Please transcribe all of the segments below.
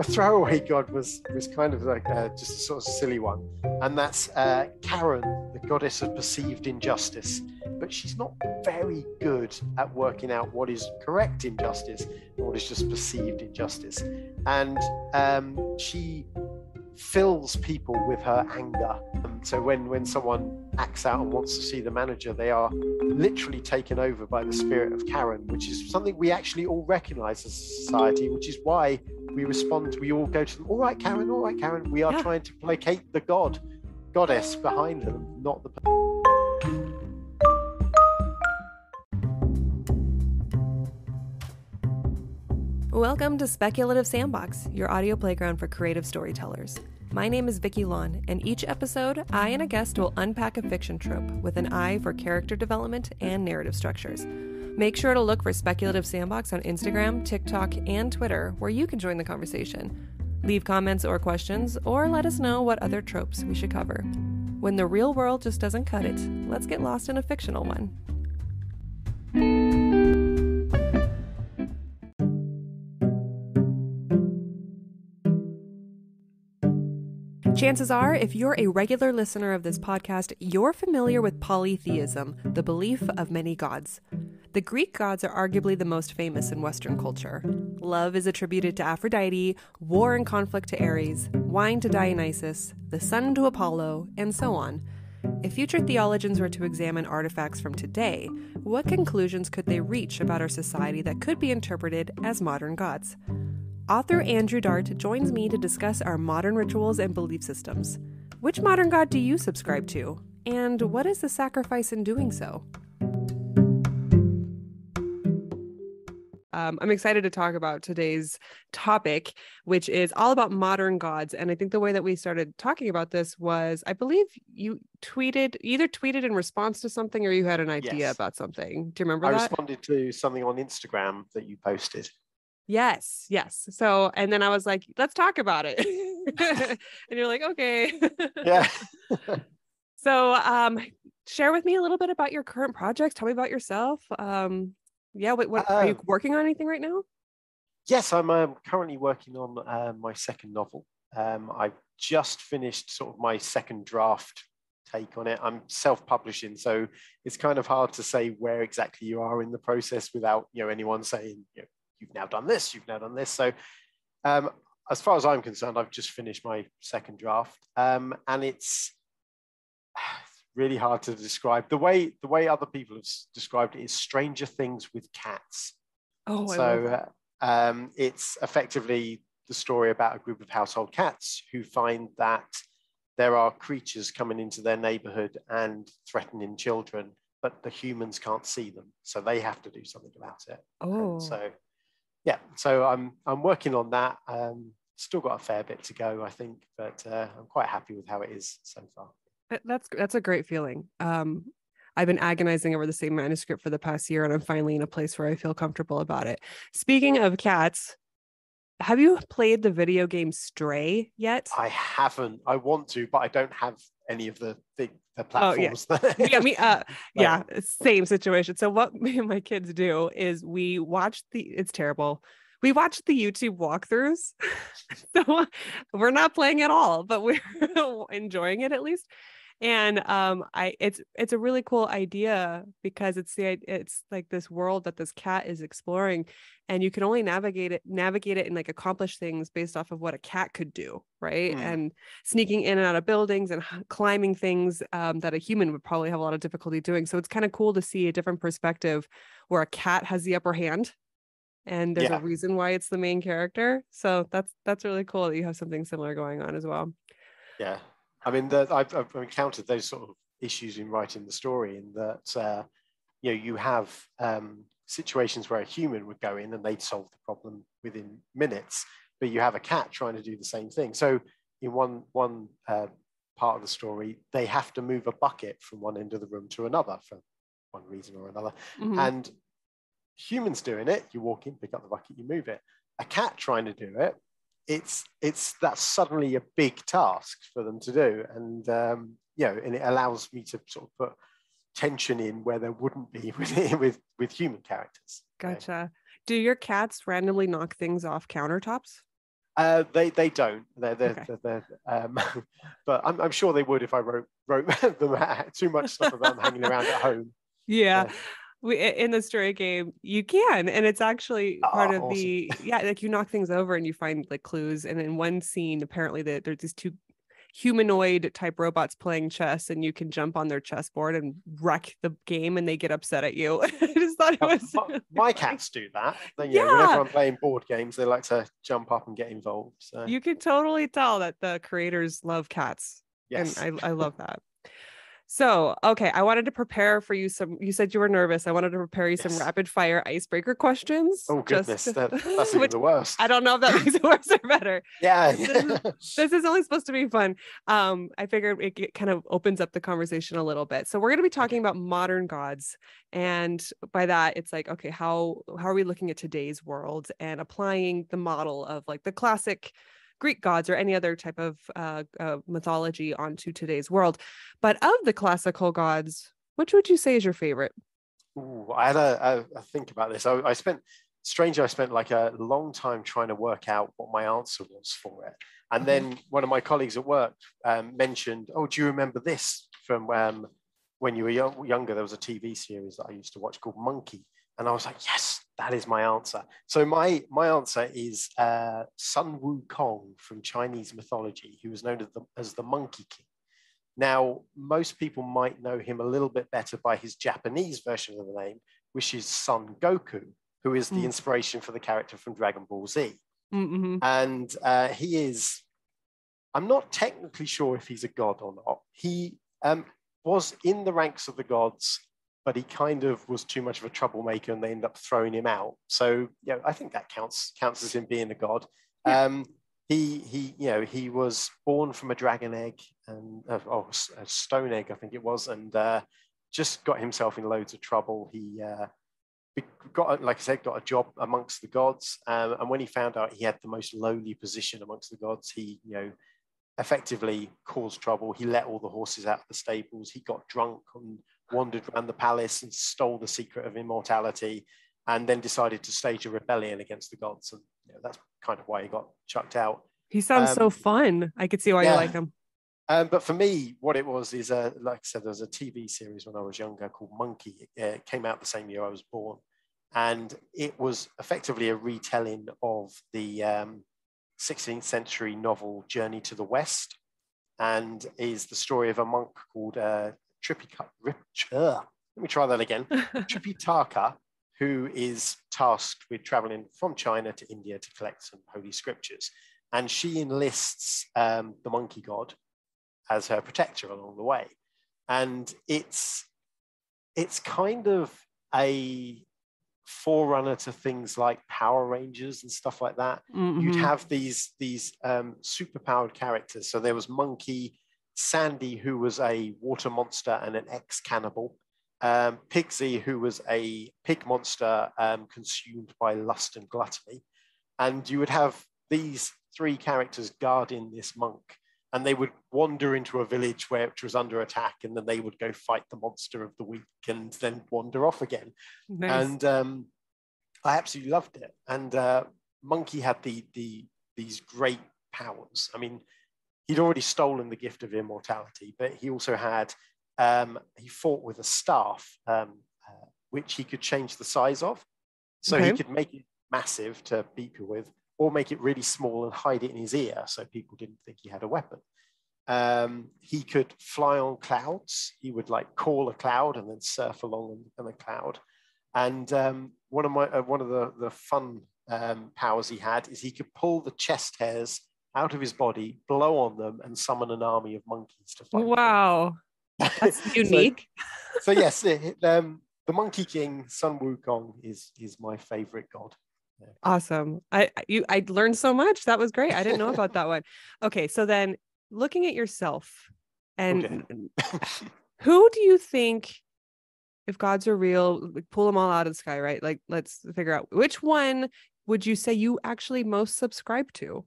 a throwaway god was kind of like just a sort of silly one, and that's Karen, the goddess of perceived injustice. But she's not very good at working out what is correct injustice and what is just perceived injustice. And she fills people with her anger. So when someone acts out and wants to see the manager, they are literally taken over by the spirit of Karen, which is something we actually all recognize as a society, which is why we respond. We all go to them, all right, Karen, all right, Karen. We are trying to placate the goddess behind them, not the... Welcome to Speculative Sandbox, your audio playground for creative storytellers. My name is Vicky Lawn, and each episode, I and a guest will unpack a fiction trope with an eye for character development and narrative structures. Make sure to look for Speculative Sandbox on Instagram, TikTok, and Twitter, where you can join the conversation. Leave comments or questions, or let us know what other tropes we should cover. When the real world just doesn't cut it, let's get lost in a fictional one. Chances are, if you're a regular listener of this podcast, you're familiar with polytheism, the belief of many gods. The Greek gods are arguably the most famous in Western culture. Love is attributed to Aphrodite, war and conflict to Ares, wine to Dionysus, the sun to Apollo, and so on. If future theologians were to examine artifacts from today, what conclusions could they reach about our society that could be interpreted as modern gods? Author Andrew Dart joins me to discuss our modern rituals and belief systems. Which modern god do you subscribe to? And what is the sacrifice in doing so? I'm excited to talk about today's topic, which is all about modern gods. And I think the way that we started talking about this was, I believe you either tweeted in response to something or you had an idea about something. Do you remember that? I responded to something on Instagram that you posted. Yes. So, and then I was like, let's talk about it. And you're like, okay. Yeah. So, share with me a little bit about your current projects. Tell me about yourself. What are you working on anything right now? Yes, I'm currently working on my second novel. I've just finished sort of my second draft take on it. I'm self-publishing, so it's kind of hard to say where exactly you are in the process without anyone saying, you've now done this, you've now done this. So as far as I'm concerned, I've just finished my second draft, and it's really hard to describe. The way other people have described it is Stranger Things with cats. Oh, so it's effectively the story about a group of household cats who find that there are creatures coming into their neighborhood and threatening children, but the humans can't see them, so they have to do something about it. Oh, and so I'm working on that. Still got a fair bit to go, I think, but I'm quite happy with how it is so far. That's a great feeling. I've been agonizing over the same manuscript for the past year, and I'm finally in a place where I feel comfortable about it. Speaking of cats, have you played the video game Stray yet? I haven't. I want to, but I don't have any of the platforms. Same situation. So what me and my kids do is it's terrible. We watch the YouTube walkthroughs. So we're not playing at all, but we're enjoying it at least. And it's a really cool idea because it's like this world that this cat is exploring, and you can only navigate it and like accomplish things based off of what a cat could do, right? And sneaking in and out of buildings and climbing things that a human would probably have a lot of difficulty doing. So it's kind of cool to see a different perspective where a cat has the upper hand, and there's a reason why it's the main character. So that's really cool that you have something similar going on as well. Yeah. I mean, I've encountered those sort of issues in writing the story, in that you have situations where a human would go in and they'd solve the problem within minutes, but you have a cat trying to do the same thing. So in one part of the story, they have to move a bucket from one end of the room to another for one reason or another. Mm-hmm. And humans doing it, you walk in, pick up the bucket, you move it. A cat trying to do it, that's suddenly a big task for them to do, and and it allows me to sort of put tension in where there wouldn't be with human characters. Gotcha. Do your cats randomly knock things off countertops? They don't. Okay. But I'm sure they would if I wrote them out. Too much stuff about them hanging around at home. Yeah. Yeah. In the story game, you can, and it's actually part Oh, of awesome. like you knock things over and you find like clues. And in one scene, apparently there's these two humanoid type robots playing chess, and you can jump on their chessboard and wreck the game, and they get upset at you. I just thought it was really My funny. cats do that. Whenever Yeah, I'm playing board games, they like to jump up and get involved. So you can totally tell that the creators love cats, and yes. I love that. So, okay, I wanted to prepare for you you said you were nervous. I wanted to prepare you some Yes. rapid fire icebreaker questions. Oh goodness, that's even Which the worst. I don't know if that makes it worse or better. Yeah. This is only supposed to be fun. I figured it kind of opens up the conversation a little bit. So we're going to be talking about modern gods. And by that, it's like, okay, how are we looking at today's world and applying the model of like the classic Greek gods or any other type of mythology onto today's world. But of the classical gods, which would you say is your favorite? Ooh, I had a think about this. I spent like a long time trying to work out what my answer was for it. And then one of my colleagues at work mentioned, "Oh, do you remember this from when you were younger? There was a TV series that I used to watch called Monkey." And I was like, "Yes, that is my answer." So my answer is Sun Wukong from Chinese mythology, who was known as the Monkey King. Now, most people might know him a little bit better by his Japanese version of the name, which is Son Goku, who is the inspiration for the character from Dragon Ball Z. Mm-hmm. And he is, I'm not technically sure if he's a god or not. He was in the ranks of the gods, but he kind of was too much of a troublemaker and they ended up throwing him out. So, I think that counts as him being a god. Yeah. He was born from a dragon egg and a stone egg, I think it was, and just got himself in loads of trouble. He got a job amongst the gods, and when he found out he had the most lowly position amongst the gods, he effectively caused trouble. He let all the horses out of the stables. He got drunk and wandered around the palace and stole the secret of immortality, and then decided to stage a rebellion against the gods. And that's kind of why he got chucked out. He sounds so fun. I could see why you like him. But for me, what it was is, like I said, there was a TV series when I was younger called Monkey. It came out the same year I was born. And it was effectively a retelling of the 16th century novel Journey to the West, and is the story of a monk called Tripitaka, who is tasked with traveling from China to India to collect some holy scriptures. And she enlists the monkey god as her protector along the way. And it's kind of a forerunner to things like Power Rangers and stuff like that. Mm-hmm. You'd have these superpowered characters. So there was Monkey, Sandy, who was a water monster and an ex-cannibal, Pigsy, who was a pig monster consumed by lust and gluttony. And you would have these three characters guarding this monk, and they would wander into a village which was under attack, and then they would go fight the monster of the week and then wander off again. Nice. And I absolutely loved it. And Monkey had these great powers. I mean, he'd already stolen the gift of immortality, but he also had, he fought with a staff, which he could change the size of. So he could make it massive to beat you with, or make it really small and hide it in his ear so people didn't think he had a weapon. He could fly on clouds. He would call a cloud and then surf along on a cloud. And one of the fun powers he had is he could pull the chest hairs out of his body, blow on them, and summon an army of monkeys to fight. Wow, that's unique. So yes, the Monkey King, Sun Wukong, is my favorite god. Awesome. I learned so much. That was great. I didn't know about that one. Okay, so then looking at yourself, and who do you think, if gods are real, pull them all out of the sky, right? Like, let's figure out which one would you say you actually most subscribe to?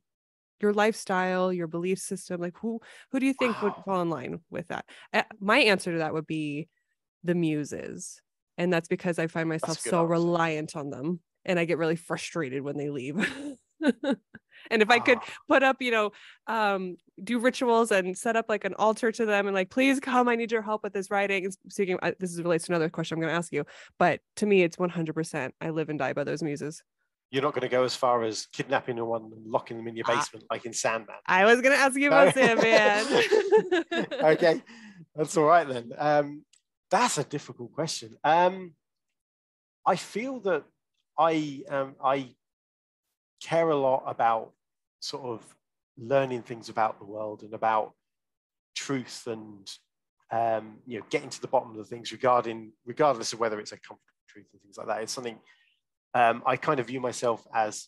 Your lifestyle, your belief system, like who do you think would fall in line with that? My answer to that would be the muses. And that's because I find myself so reliant on them. And I get really frustrated when they leave. And if I could Ah, put up, do rituals and set up like an altar to them and like, please come, I need your help with this writing. And speaking, this is relates to another question I'm going to ask you, but to me, it's 100%. I live and die by those muses. you're not going to go as far as kidnapping one and locking them in your Ah, basement like in Sandman. I was going to ask you No? about Sandman. Okay, that's all right then. That's a difficult question. I feel that I care a lot about sort of learning things about the world and about truth and getting to the bottom of the things regardless of whether it's a comfortable truth and things like that. It's something I kind of view myself as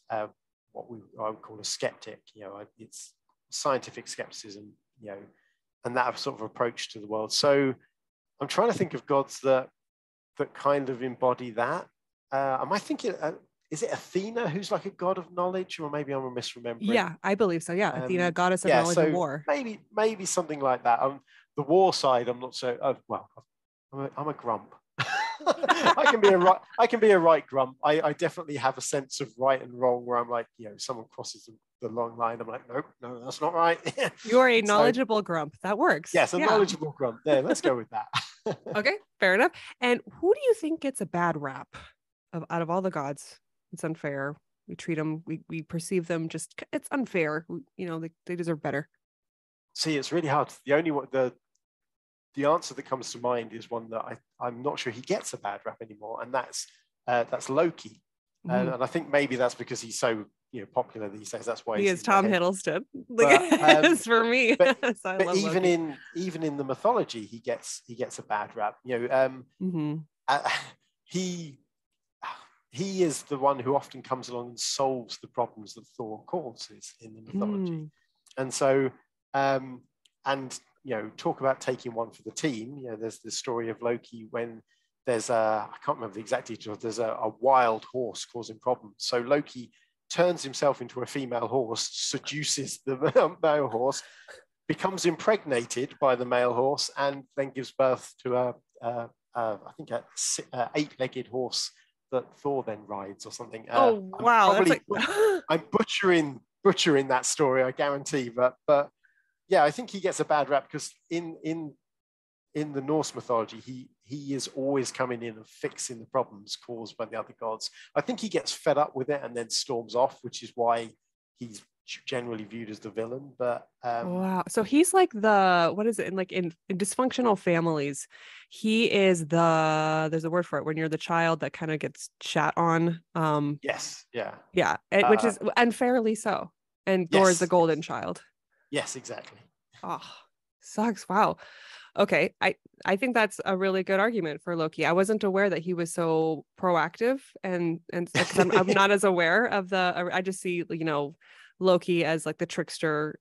what I would call a skeptic. It's scientific skepticism, and that sort of approach to the world. So I'm trying to think of gods that kind of embody that. Am I thinking? Is it Athena who's like a god of knowledge, or maybe I'm misremembering? Yeah, I believe so. Yeah, Athena, goddess of knowledge and war. Maybe something like that. The war side, I'm not so. Well, I'm a grump. I can be a right grump. I definitely have a sense of right and wrong where I'm like, someone crosses the long line. I'm like, nope, no, that's not right. You're a knowledgeable grump. That works. Yes, a knowledgeable grump. There, let's go with that. Okay, fair enough. And who do you think gets a bad rap out of all the gods? It's unfair. We treat them, we perceive them it's unfair. They deserve better. See, it's really hard. The only one, the answer that comes to mind is one that I'm not sure he gets a bad rap anymore, and that's Loki. And I think maybe that's because he's so popular these days. That's why he is Tom Hiddleston. But, for me. But even in the mythology, he gets a bad rap. He is the one who often comes along and solves the problems that Thor causes in the mythology. And so, talk about taking one for the team. There's the story of Loki when there's I can't remember the exact details. There's a wild horse causing problems. So Loki turns himself into a female horse, seduces the male horse, becomes impregnated by the male horse, and then gives birth to I think a 8-legged horse that Thor then rides or something. Wow. I'm butchering that story, I guarantee. But yeah, I think he gets a bad rap because in the Norse mythology, he is always coming in and fixing the problems caused by the other gods. I think he gets fed up with it and then storms off, which is why he's generally viewed as the villain. But wow, so he's like what is it in dysfunctional families, he is there's a word for it when you're the child that kind of gets shat on. Yes, yeah, which is unfairly so, and Thor is the golden child. Yes, exactly. Oh, sucks. Wow. Okay, I think that's a really good argument for Loki. I wasn't aware that he was so proactive, and because I'm not as aware of I just see Loki as like the trickster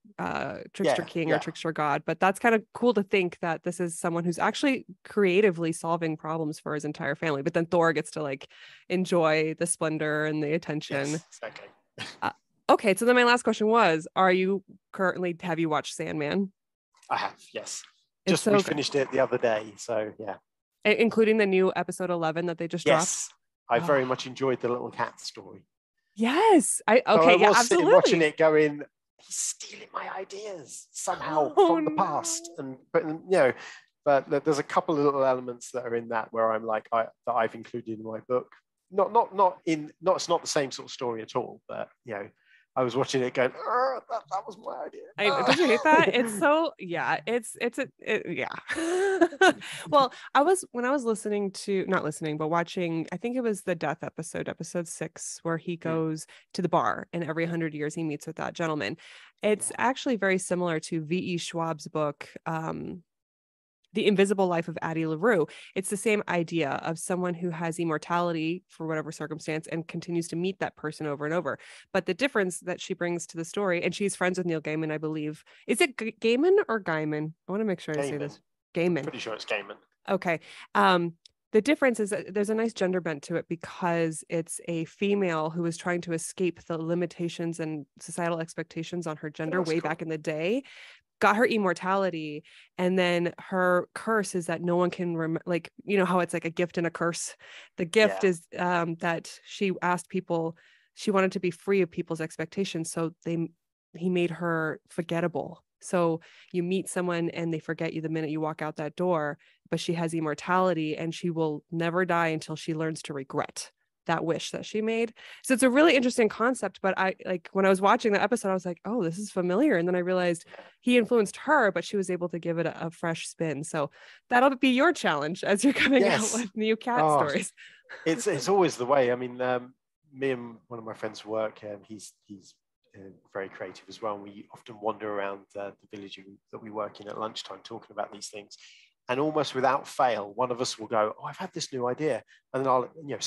king or trickster god. But that's kind of cool to think that this is someone who's actually creatively solving problems for his entire family. But then Thor gets to like enjoy the splendor and the attention. Yes, exactly. Okay, so then my last question was: have you watched Sandman? I have, yes. We finished it the other day, so yeah. Including the new episode 11 that they just dropped? Yes, I very much enjoyed the little cat story. Yes. I was absolutely watching it going, he's stealing my ideas somehow from the past. But there's a couple of little elements that are in that where I'm like, that I've included in my book. It's not the same sort of story at all, but I was watching it going, that was my idea. Did you hate that? It's so, yeah, Well, when I was watching, I think it was the death episode 6, where he goes to the bar and every 100 years he meets with that gentleman. It's actually very similar to V.E. Schwab's book, The Invisible Life of Addie LaRue. It's the same idea of someone who has immortality for whatever circumstance and continues to meet that person over and over. But the difference that she brings to the story, and she's friends with Neil Gaiman, I believe. Is it Gaiman or Gaiman? I want to make sure I say this. Gaiman. I'm pretty sure it's Gaiman. Okay. The difference is that there's a nice gender bent to it because it's a female who is trying to escape the limitations and societal expectations on her gender back in the day, got her immortality, and then her curse is that no one can how it's like a gift and a curse. The gift is that she asked people she wanted to be free of people's expectations. So he made her forgettable. So you meet someone and they forget you the minute you walk out that door, but she has immortality and she will never die until she learns to regret that wish that she made. So it's a really interesting concept, but I like when I was watching the episode, I was like, oh, this is familiar. And then I realized he influenced her, but she was able to give it a fresh spin. So that'll be your challenge as you're coming out with new cat stories. It's always the way. I mean, me and one of my friends at work, he's very creative as well. And we often wander around the village that we work in at lunchtime talking about these things. And almost without fail, one of us will go, oh, I've had this new idea. And then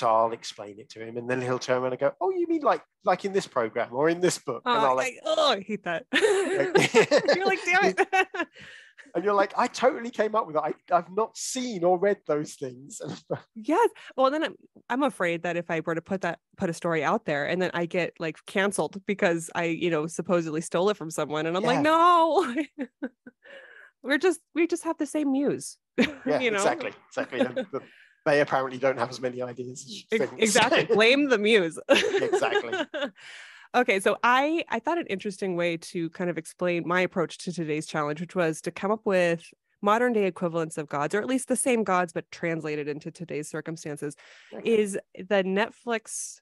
I'll explain it to him. And then he'll turn around and go, oh, you mean like in this program or in this book? And I hate that. You're like, damn it. And you're like, I totally came up with it. I've not seen or read those things. Yes. Well, then I'm afraid that if I were to put a story out there and then I get like canceled because I, supposedly stole it from someone, and I'm like, no, we just have the same muse. Yeah, exactly. They apparently don't have as many ideas as you think. Exactly. Blame the muse. Exactly. Okay, so I thought an interesting way to kind of explain my approach to today's challenge, which was to come up with modern day equivalents of gods, or at least the same gods, but translated into today's circumstances, is the Netflix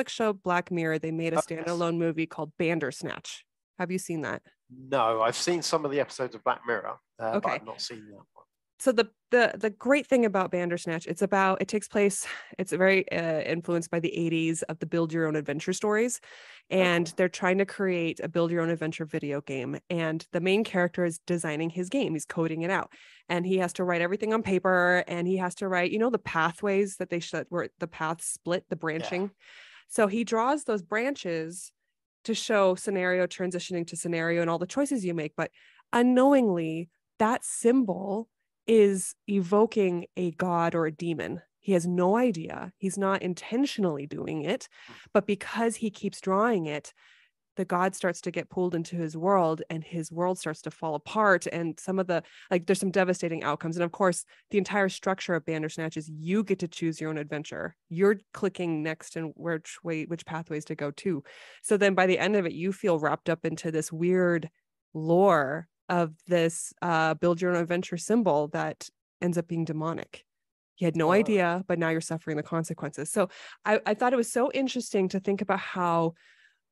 show Black Mirror. They made a standalone movie called Bandersnatch. Have you seen that? No, I've seen some of the episodes of Black Mirror, but I've not seen that one. So the great thing about Bandersnatch, it's very influenced by the 80s of the build your own adventure stories. And they're trying to create a build your own adventure video game. And the main character is designing his game. He's coding it out. And he has to write everything on paper. And he has to write, the pathways that where the paths split, the branching. Yeah. So he draws those branches to show scenario transitioning to scenario and all the choices you make. But unknowingly, that symbol is evoking a god or a demon. He has no idea. He's not intentionally doing it, but because he keeps drawing it, the god starts to get pulled into his world and his world starts to fall apart. And there's some devastating outcomes. And of course, the entire structure of Bandersnatch is you get to choose your own adventure. You're clicking next and which pathways to go to. So then by the end of it, you feel wrapped up into this weird lore of this build your own adventure symbol that ends up being demonic. You had no idea, but now you're suffering the consequences. So I thought it was so interesting to think about how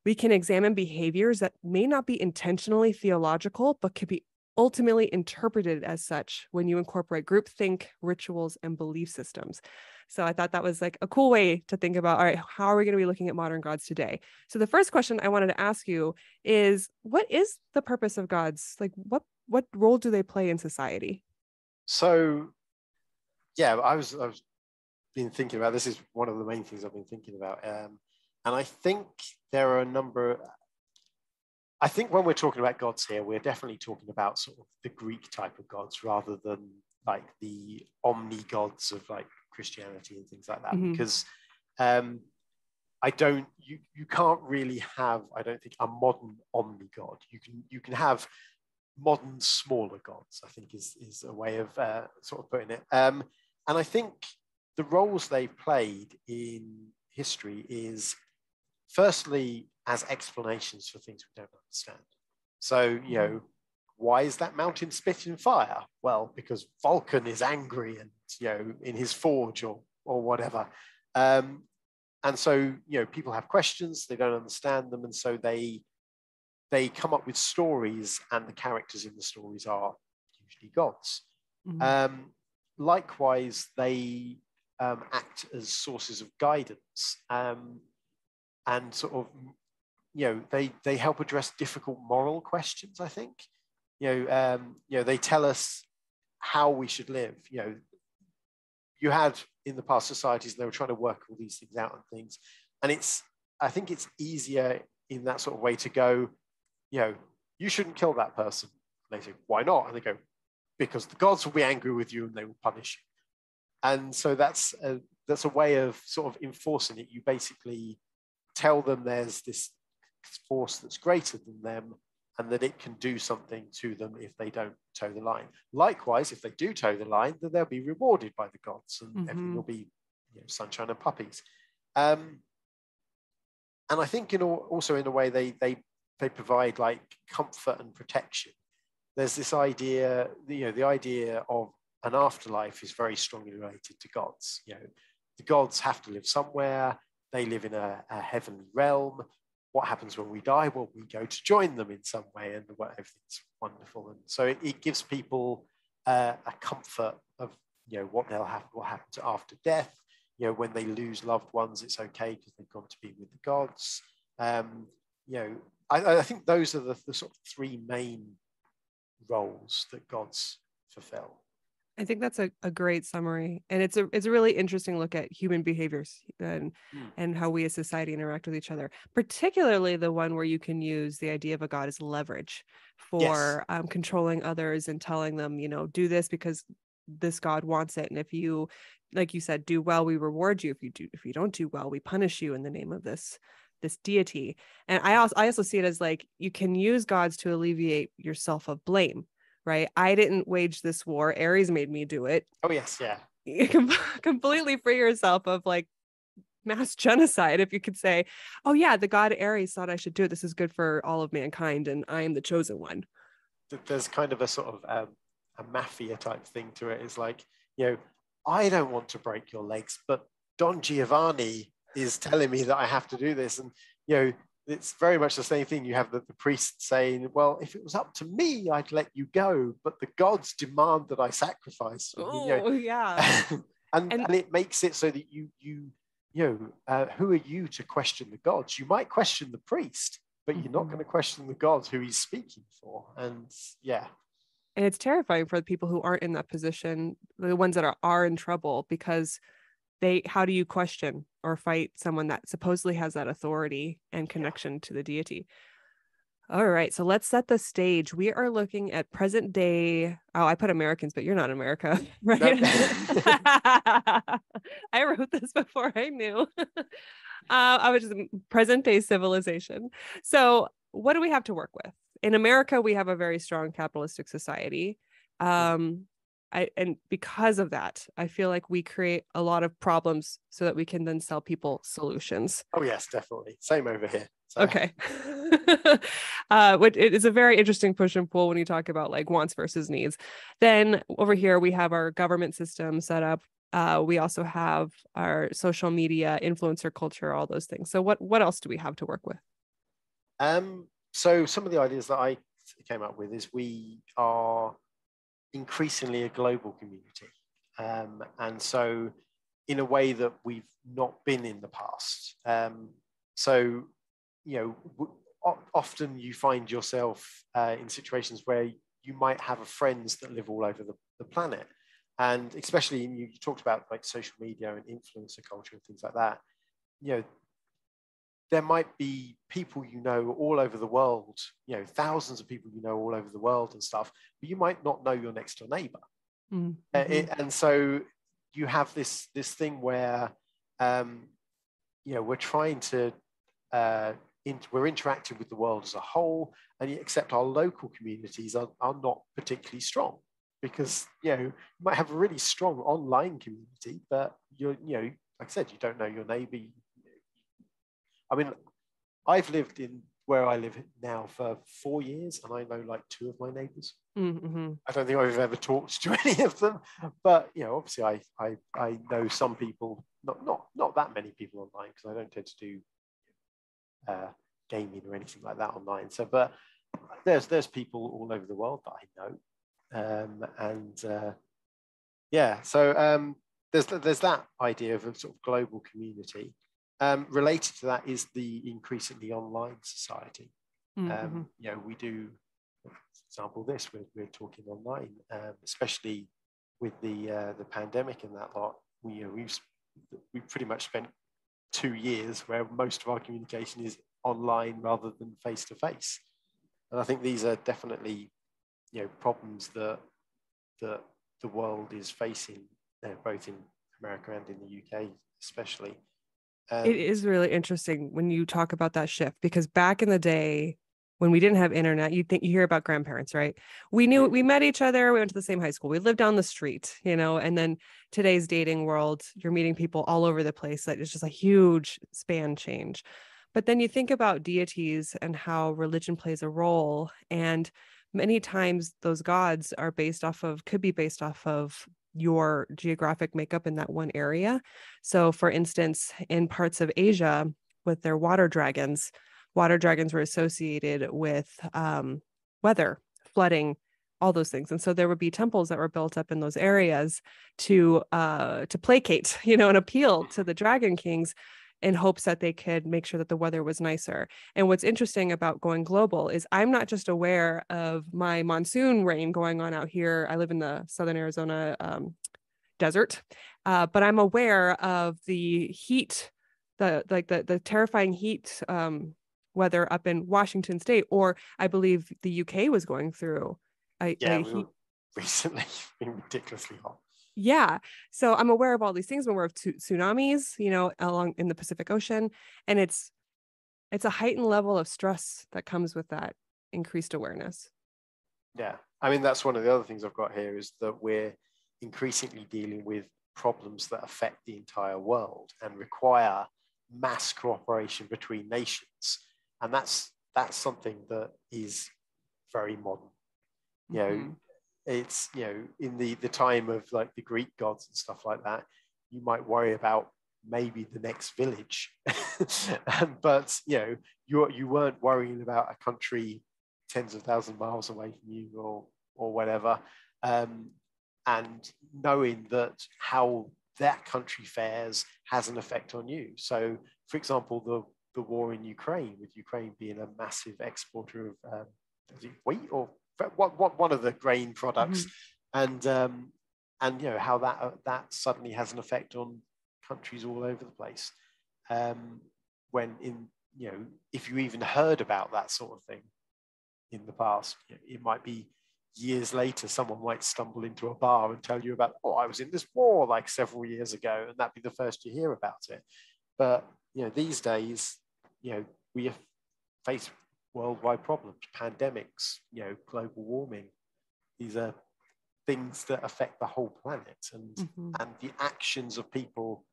we can examine behaviors that may not be intentionally theological, but could be ultimately interpreted as such when you incorporate groupthink, rituals, and belief systems. So I thought that was like a cool way to think about, all right, how are we going to be looking at modern gods today? So the first question I wanted to ask you is, what is the purpose of gods? Like what role do they play in society? So, yeah, I was been thinking about, this is one of the main things I've been thinking about. And I think there are I think when we're talking about gods here, we're definitely talking about sort of the Greek type of gods rather than like the omni gods of like Christianity and things like that. Mm-hmm. Because you can't really have, I don't think, a modern omni god. You can have modern smaller gods, I think is a way of sort of putting it. And I think the roles they played in history is firstly as explanations for things we don't understand. So, why is that mountain spitting fire? Well, because Vulcan is angry and, in his forge or whatever. And so, people have questions, they don't understand them. And so they come up with stories, and the characters in the stories are usually gods. Mm-hmm. Likewise, they act as sources of guidance and sort of, they help address difficult moral questions, I think. They tell us how we should live. You had in the past societies, and they were trying to work all these things out and things. And I think it's easier in that sort of way to go, you shouldn't kill that person. And they say, why not? And they go, because the gods will be angry with you and they will punish you. And so that's a way of sort of enforcing it. You basically tell them there's this force that's greater than them and that it can do something to them if they don't toe the line. Likewise, if they do toe the line, then they'll be rewarded by the gods and everything will be sunshine and puppies. And I think also in a way they provide like comfort and protection. There's this idea, the idea of an afterlife is very strongly related to gods. The gods have to live somewhere. They live in a heavenly realm. What happens when we die? Well, we go to join them in some way, and everything's wonderful. And so it gives people a comfort of what happens after death. When they lose loved ones, it's okay because they've gone to be with the gods. I think those are the sort of three main roles that gods fulfill. I think that's a great summary. And it's a really interesting look at human behaviors and how we as society interact with each other, particularly the one where you can use the idea of a god as leverage for controlling others and telling them, do this because this god wants it. And if you, like you said, do well, we reward you. If you don't do well, we punish you in the name of this deity. And I also see it as like, you can use gods to alleviate yourself of blame. Right. I didn't wage this war. Ares made me do it. Oh, yes. Yeah. You can completely free yourself of like mass genocide. If you could say, oh, yeah, the god Ares thought I should do it. This is good for all of mankind. And I am the chosen one. There's kind of a sort of a mafia type thing to it. It's like, I don't want to break your legs, but Don Giovanni is telling me that I have to do this. And, it's very much the same thing. You have the priest saying, well, if it was up to me, I'd let you go, but the gods demand that I sacrifice. Oh, yeah. and it makes it so that who are you to question the gods? You might question the priest, but you're not going to question the gods who he's speaking for. And and it's terrifying for the people who aren't in that position, the ones that are in trouble, because how do you question or fight someone that supposedly has that authority and connection to the deity? All right, so let's set the stage. We are looking at present day. Oh, I put Americans, but you're not America, right? I wrote this before I knew. I was just present day civilization. So what do we have to work with? In America, we have a very strong capitalistic society. And because of that, I feel like we create a lot of problems so that we can then sell people solutions. Oh, yes, definitely. Same over here. So. Okay. It is a very interesting push and pull when you talk about like wants versus needs. Then over here, we have our government system set up. We also have our social media, influencer culture, all those things. So what else do we have to work with? So some of the ideas that I came up with is we are increasingly a global community. And so in a way that we've not been in the past. So, often you find yourself in situations where you might have friends that live all over the planet. And especially you talked about like social media and influencer culture and things like that. There might be people all over the world, thousands of people all over the world and stuff, but you might not know your next door neighbor. Mm-hmm. And so you have this thing where, we're trying to, we're interacting with the world as a whole, and except our local communities are not particularly strong because, you might have a really strong online community, but like I said, you don't know your neighbor. I mean, I've lived in where I live now for 4 years, and I know like 2 of my neighbors. Mm-hmm. I don't think I've ever talked to any of them, but obviously I know some people, not that many people online because I don't tend to do gaming or anything like that online. So, but there's people all over the world that I know, So there's that idea of a sort of global community. Related to that is the increasingly online society. Mm-hmm. We do, for example, we're talking online, especially with the pandemic and that lot. We've pretty much spent 2 years where most of our communication is online rather than face to face, and I think these are definitely problems that the world is facing, both in America and in the UK, especially. It is really interesting when you talk about that shift, because back in the day when we didn't have internet, you hear about grandparents, right? We met each other. We went to the same high school. We lived down the street, and then today's dating world, you're meeting people all over the place. That is just a huge span change. But then you think about deities and how religion plays a role. And many times those gods are could be based off of your geographic makeup in that one area. So, for instance, in parts of Asia with their water dragons were associated with weather, flooding, all those things. And so there would be temples that were built up in those areas to placate, and appeal to the dragon kings in hopes that they could make sure that the weather was nicer. And what's interesting about going global is I'm not just aware of my monsoon rain going on out here. I live in the Southern Arizona desert, but I'm aware of the heat, the terrifying heat weather up in Washington State, or I believe the UK was going through recently been ridiculously hot. Yeah. So I'm aware of all these things. I'm aware of tsunamis, along in the Pacific Ocean. And it's a heightened level of stress that comes with that increased awareness. Yeah. I mean, that's one of the other things I've got here is that we're increasingly dealing with problems that affect the entire world and require mass cooperation between nations. And that's something that is very modern. It's, in the time of like the Greek gods and stuff like that, you might worry about maybe the next village, but you weren't worrying about a country tens of thousands of miles away from you or whatever, and knowing that how that country fares has an effect on you. So, for example, the war in Ukraine, with Ukraine being a massive exporter of wheat or one of the grain products, and how that suddenly has an effect on countries all over the place. When if you even heard about that sort of thing in the past, it might be years later, someone might stumble into a bar and tell you about, I was in this war like several years ago, and that'd be the first you hear about it. But these days, we have faced worldwide problems, pandemics, global warming. These are things that affect the whole planet, and the actions of people,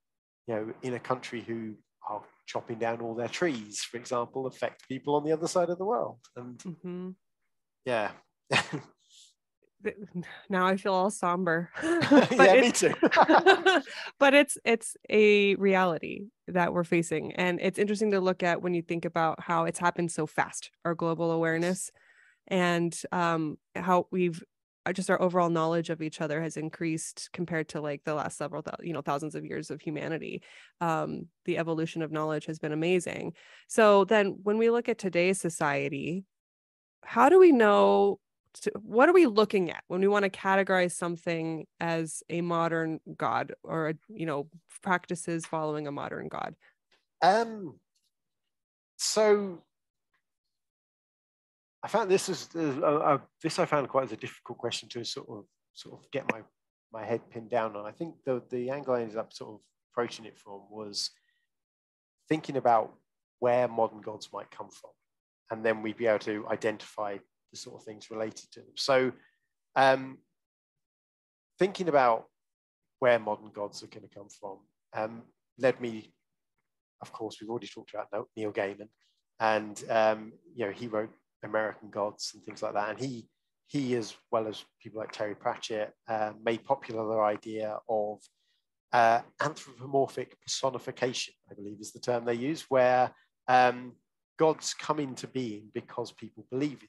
in a country who are chopping down all their trees, for example, affect people on the other side of the world. And yeah. Now I feel all somber. Yeah, me too. But it's a reality that we're facing. And it's interesting to look at when you think about how it's happened so fast, our global awareness, and how our overall knowledge of each other has increased compared to like the last several thousands of years of humanity. The evolution of knowledge has been amazing. So then when we look at today's society, how do we know, what are we looking at when we want to categorize something as a modern god or practices following a modern god? So I found this I found quite as a difficult question to sort of get my head pinned down on. I think the angle I ended up sort of approaching it from was thinking about where modern gods might come from, and then we'd be able to identify the sort of things related to them. So thinking about where modern gods are going to come from led me, of course, we've already talked about Neil Gaiman, and he wrote American Gods and things like that, and he as well as people like Terry Pratchett made popular the idea of anthropomorphic personification, I believe is the term they use, where gods come into being because people believe in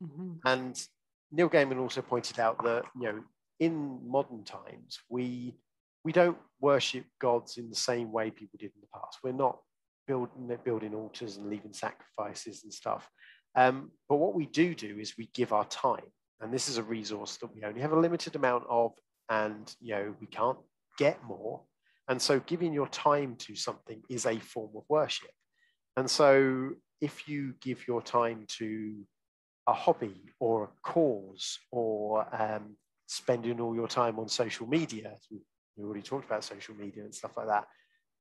them. And Neil Gaiman also pointed out that in modern times we don't worship gods in the same way people did in the past. We're not building altars and leaving sacrifices and stuff. But what we do is we give our time, and this is a resource that we only have a limited amount of, and we can't get more. And so giving your time to something is a form of worship. And so if you give your time to a hobby or a cause, or spending all your time on social media, we already talked about social media and stuff like that,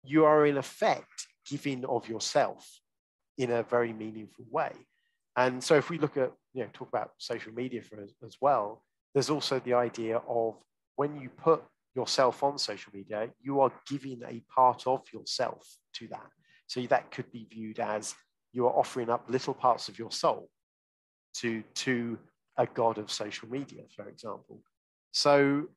you are in effect giving of yourself in a very meaningful way. And so if we look at, talk about social media as well, there's also the idea of when you put yourself on social media, you are giving a part of yourself to that. So that could be viewed as you are offering up little parts of your soul to a god of social media, for example. So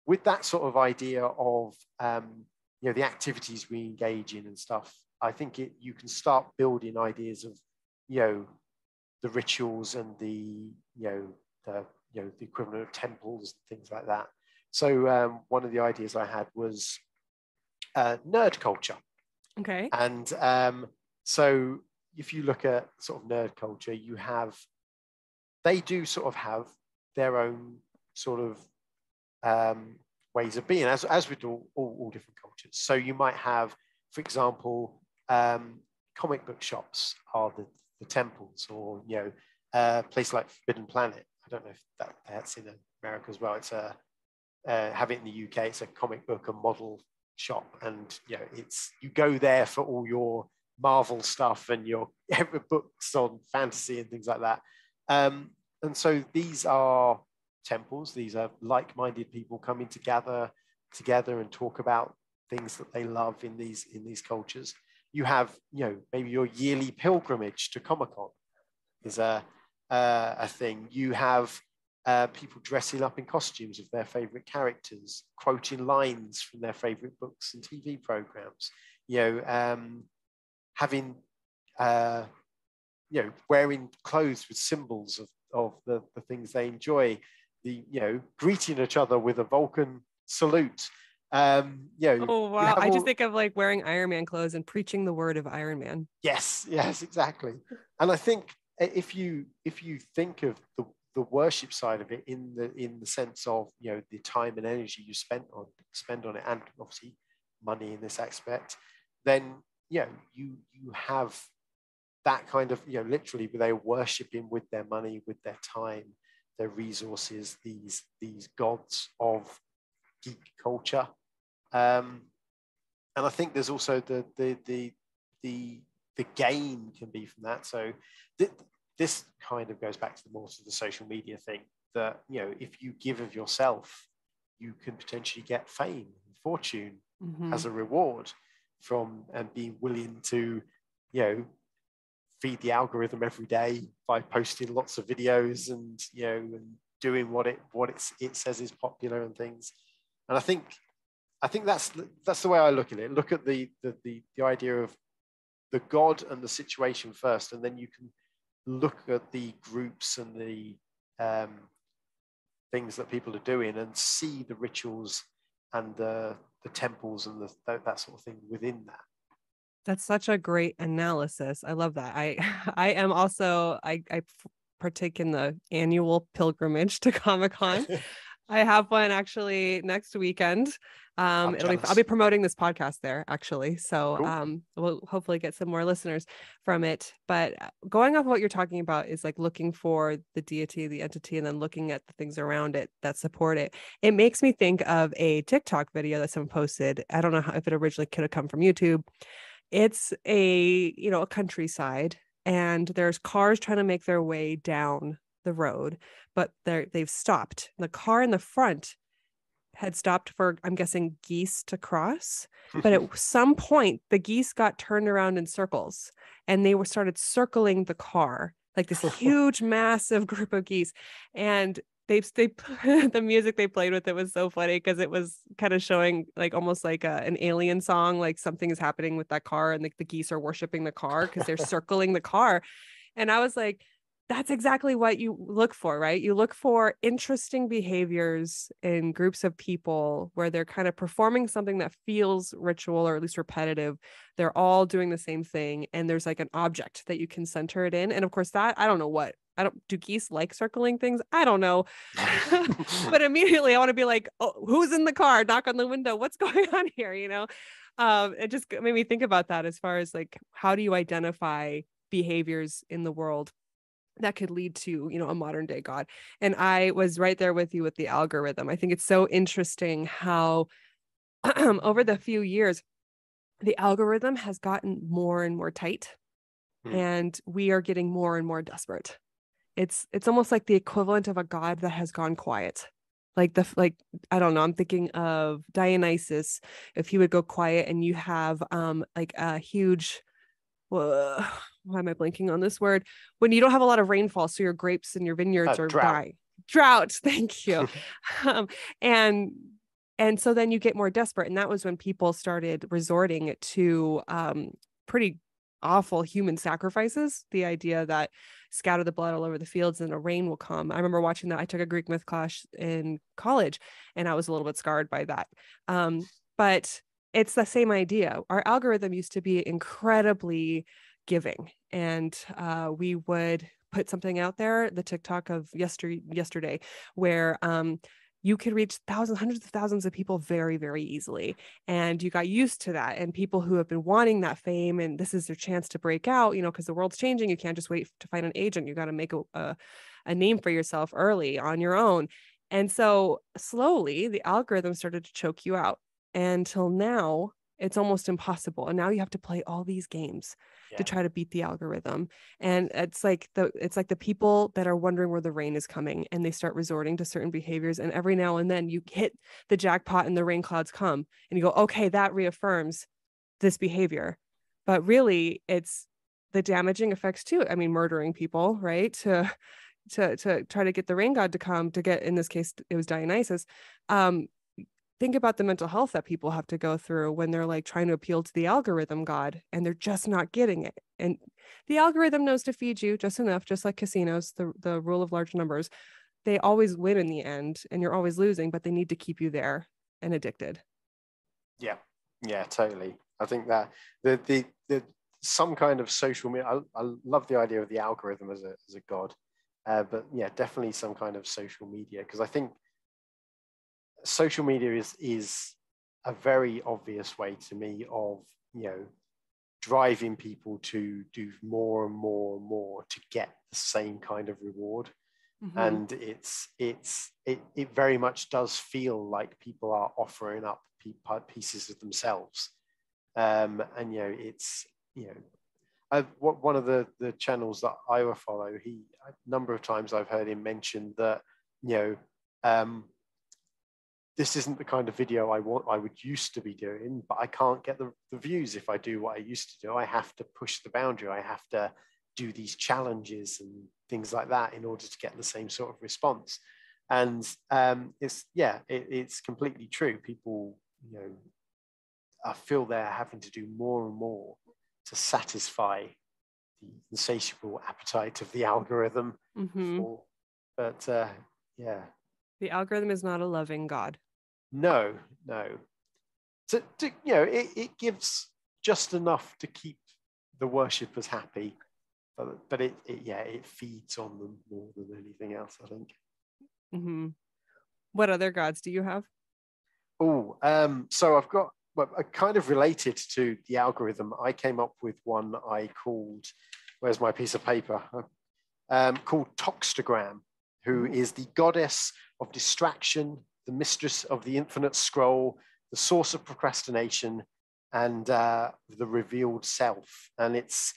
with that sort of idea of the activities we engage in and stuff, I think you can start building ideas of the rituals and the equivalent of temples and things like that. So one of the ideas I had was nerd culture. Okay. And so if you look at sort of nerd culture, they do sort of have their own sort of ways of being, as with all different cultures. So you might have, for example, comic book shops are the temples, or a place like Forbidden Planet. I don't know if that's in America as well. It's have it in the UK. It's a comic book and model shop, and you go there for all your Marvel stuff and your books on fantasy and things like that. And so these are temples. These are like-minded people coming to gather together and talk about things that they love in these cultures. You have maybe your yearly pilgrimage to Comic-Con is a thing. You have people dressing up in costumes of their favorite characters, quoting lines from their favorite books and TV programs. Having wearing clothes with symbols of the things they enjoy. Greeting each other with a Vulcan salute. Oh wow! I just think of like wearing Iron Man clothes and preaching the word of Iron Man. Yes, exactly. And I think if you think of the worship side of it in the sense of the time and energy you spend on it, and obviously money in this aspect, then you have that kind of literally they're worshiping with their money, with their time, their resources, these gods of geek culture. And I think there's also the gain can be from that. So this kind of goes back to the social media thing, that if you give of yourself, you can potentially get fame and fortune as a reward from, and being willing to feed the algorithm every day by posting lots of videos and and doing what it says is popular and things. And I think that's the way I look at it. Look at the idea of the god and the situation first, and then you can look at the groups and the things that people are doing and see the rituals and the temples and that sort of thing within that. That's such a great analysis. I love that. I am also, I partake in the annual pilgrimage to Comic-Con. I have one actually next weekend. I'll be promoting this podcast there actually. So cool. We'll hopefully get some more listeners from it. But going off what you're talking about is like looking for the deity, the entity, and then looking at the things around it that support it. It makes me think of a TikTok video that someone posted. I don't know if it originally could have come from YouTube. It's a countryside, and there's cars trying to make their way down the road, but they've stopped. The car in the front had stopped for, I'm guessing, geese to cross. But at some point, the geese got turned around in circles, and they started circling the car, like this huge, massive group of geese. And they the music they played with it was so funny, because it was kind of showing like almost like an alien song, like something is happening with that car, and the geese are worshiping the car because they're circling the car. And I was like, that's exactly what you look for, right? You look for interesting behaviors in groups of people where they're kind of performing something that feels ritual or at least repetitive. They're all doing the same thing, and there's like an object that you can center it in. And of course, that do geese like circling things? I don't know. But immediately I want to be like, oh, who's in the car? Knock on the window. What's going on here? It just made me think about that as far as like, how do you identify behaviors in the world that could lead to, a modern day God? And I was right there with you with the algorithm. I think it's so interesting how over the few years, the algorithm has gotten more and more tight, and we are getting more and more desperate. It's almost like the equivalent of a god that has gone quiet. I don't know, I'm thinking of Dionysus. If he would go quiet, and you have like a huge why am I blanking on this word? When you don't have a lot of rainfall, so your grapes and your vineyards are Drought. dying. Drought. Thank you. um, and and so then you get more desperate, and that was when people started resorting to pretty awful human sacrifices. The idea that scatter the blood all over the fields and a rain will come. I remember watching that. I took a Greek myth class in college, and I was a little bit scarred by that. But it's the same idea. Our algorithm used to be incredibly giving, and we would put something out there, the TikTok of yesterday, where you could reach thousands, hundreds of thousands of people very, very easily. And you got used to that. And people who have been wanting that fame, and this is their chance to break out, because the world's changing. You can't just wait to find an agent. You got to make a name for yourself early on your own. And so slowly the algorithm started to choke you out. Until now, it's almost impossible. And now you have to play all these games to try to beat the algorithm. And it's like the people that are wondering where the rain is coming, and they start resorting to certain behaviors. And every now and then you hit the jackpot and the rain clouds come and you go, okay, that reaffirms this behavior. But really it's the damaging effects too. I mean, murdering people, right? To try to get the rain god to come, to get, in this case, it was Dionysus. Think about the mental health that people have to go through when they're like trying to appeal to the algorithm god, and they're just not getting it. And the algorithm knows to feed you just enough, just like casinos, the rule of large numbers. They always win in the end, and you're always losing, but they need to keep you there and addicted. Yeah, totally. I think that the some kind of social media. I love the idea of the algorithm as a god, but yeah, definitely some kind of social media, because I think social media is a very obvious way to me of driving people to do more and more and more to get the same kind of reward. Mm-hmm. And it very much does feel like people are offering up pieces of themselves, and it's one of the channels that I will follow, a number of times I've heard him mention that this isn't the kind of video I would used to be doing, but I can't get the views if I do what I used to do. I have to push the boundary. I have to do these challenges and things like that in order to get the same sort of response. And it's completely true. People, I feel they're having to do more and more to satisfy the insatiable appetite of the algorithm. Mm-hmm. The algorithm is not a loving God. No. So, it gives just enough to keep the worshippers happy, but it feeds on them more than anything else, I think. Mm-hmm. What other gods do you have? So I've got, kind of related to the algorithm. I came up with one I called, where's my piece of paper? Called Toxtagram, who is the goddess of distraction, the mistress of the infinite scroll, the source of procrastination, and the revealed self. And it's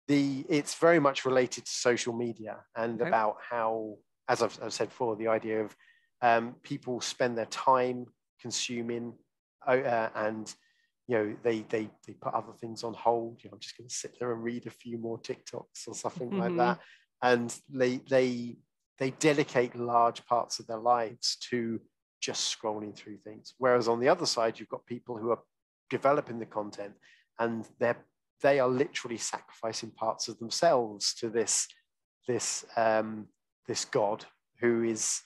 very much related to social media and about how, as I've said before, the idea of people spend their time consuming and they put other things on hold. I'm just going to sit there and read a few more TikToks or something like that, and they dedicate large parts of their lives to just scrolling through things. Whereas on the other side, you've got people who are developing the content, and they are literally sacrificing parts of themselves to this god who is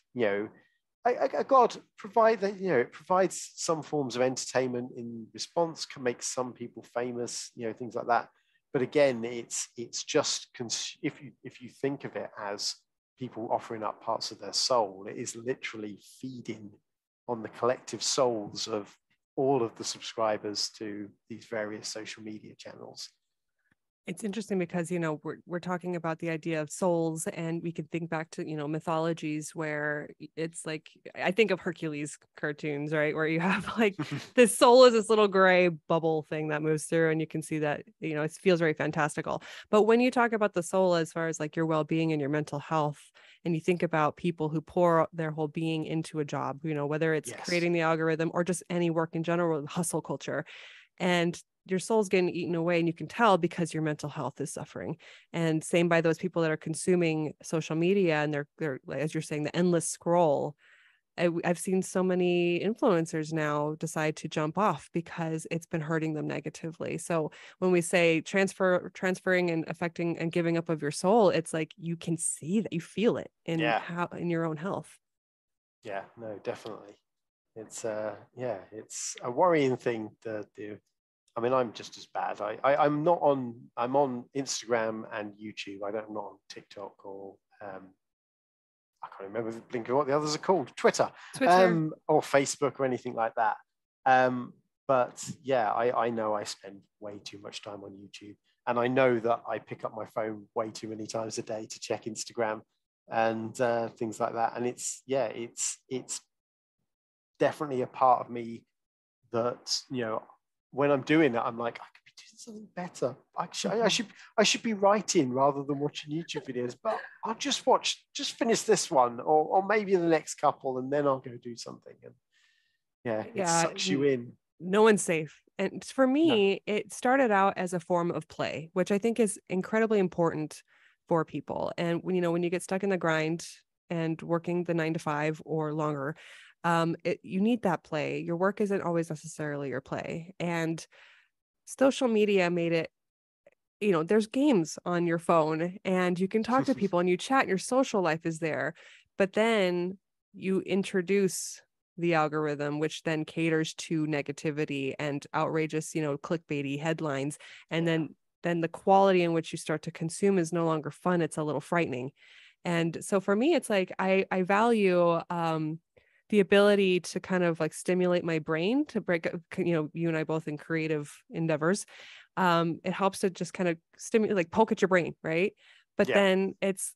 a god provides some forms of entertainment in response, can make some people famous, things like that. But again, it's just if you think of it as people offering up parts of their soul, it is literally feeding on the collective souls of all of the subscribers to these various social media channels. It's interesting because, we're talking about the idea of souls, and we can think back to, mythologies where it's like, I think of Hercules cartoons, right? Where you have like this soul is this little gray bubble thing that moves through, and you can see that, it feels very fantastical. But when you talk about the soul, as far as like your well-being and your mental health, and you think about people who pour their whole being into a job, whether it's creating the algorithm or just any work in general, hustle culture. And your soul's getting eaten away, and you can tell because your mental health is suffering. And same by those people that are consuming social media, and they're as you're saying, the endless scroll. I've seen so many influencers now decide to jump off because it's been hurting them negatively. So when we say transferring and affecting and giving up of your soul, it's like you can see that, you feel it in in your own health. Yeah, no, definitely. It's it's a worrying thing to do. I mean, I'm just as bad. I'm on Instagram and YouTube. I'm not on TikTok or I can't remember blinking what the others are called, Twitter. Or Facebook or anything like that. But yeah, I know I spend way too much time on YouTube, and I know that I pick up my phone way too many times a day to check Instagram and things like that. And it's definitely a part of me that, when I'm doing it, I'm like, I could be doing something better. I should be writing rather than watching YouTube videos, but I'll just finish this one or maybe the next couple, and then I'll go do something. And it sucks you in. No one's safe. And for me, it started out as a form of play, which I think is incredibly important for people. And when you get stuck in the grind and working the 9 to 5 or longer, you need that play. Your work isn't always necessarily your play. And social media made it, there's games on your phone and you can talk to people and you chat, and your social life is there. But then you introduce the algorithm, which then caters to negativity and outrageous, clickbaity headlines. And then the quality in which you start to consume is no longer fun. It's a little frightening. And so for me, it's like, I value, the ability to kind of like stimulate my brain to break up, you and I both in creative endeavors. It helps to just kind of stimulate, like poke at your brain. Right. But then it's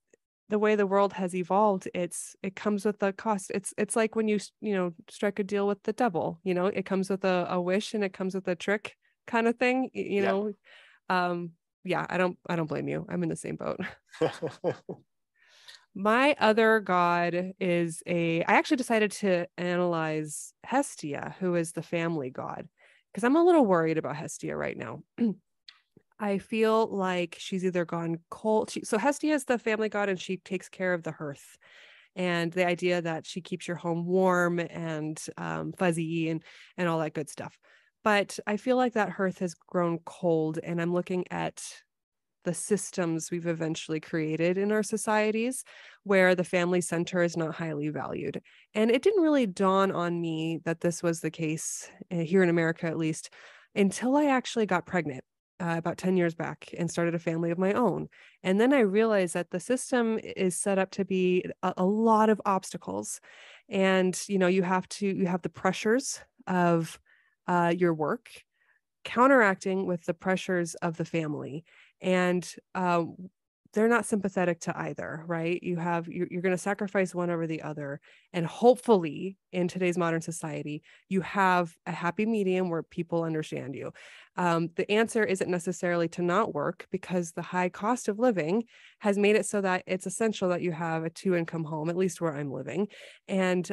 the way the world has evolved. It comes with a cost. It's like when you strike a deal with the devil, it comes with a wish and it comes with a trick kind of thing, I don't blame you. I'm in the same boat. My other god is I actually decided to analyze Hestia, who is the family god, because I'm a little worried about Hestia right now. I feel like she's either gone cold. So Hestia is the family god, and she takes care of the hearth, and the idea that she keeps your home warm and fuzzy and all that good stuff. But I feel like that hearth has grown cold, and I'm looking at the systems we've eventually created in our societies where the family center is not highly valued. And it didn't really dawn on me that this was the case here in America, at least, until I actually got pregnant about 10 years back and started a family of my own. And then I realized that the system is set up to be a lot of obstacles. And, you have the pressures of your work counteracting with the pressures of the family. And they're not sympathetic to either, right? You're going to sacrifice one over the other. And hopefully in today's modern society, you have a happy medium where people understand you. The answer isn't necessarily to not work, because the high cost of living has made it so that it's essential that you have a 2-income home, at least where I'm living. And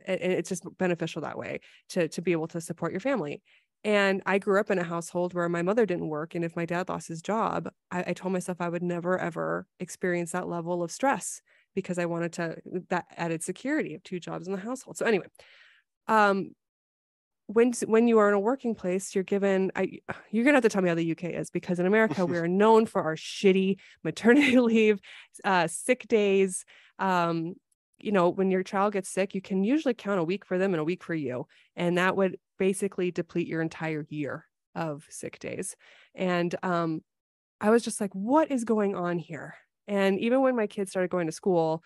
it's just beneficial that way to be able to support your family. And I grew up in a household where my mother didn't work. And if my dad lost his job, I told myself I would never, ever experience that level of stress, because I wanted that added security of 2 jobs in the household. So anyway, when you are in a working place, you're given, you're going to have to tell me how the UK is, because in America, we are known for our shitty maternity leave, sick days. When your child gets sick, you can usually count a week for them and a week for you. And that would basically deplete your entire year of sick days. And I was just like, what is going on here? And even when my kids started going to school,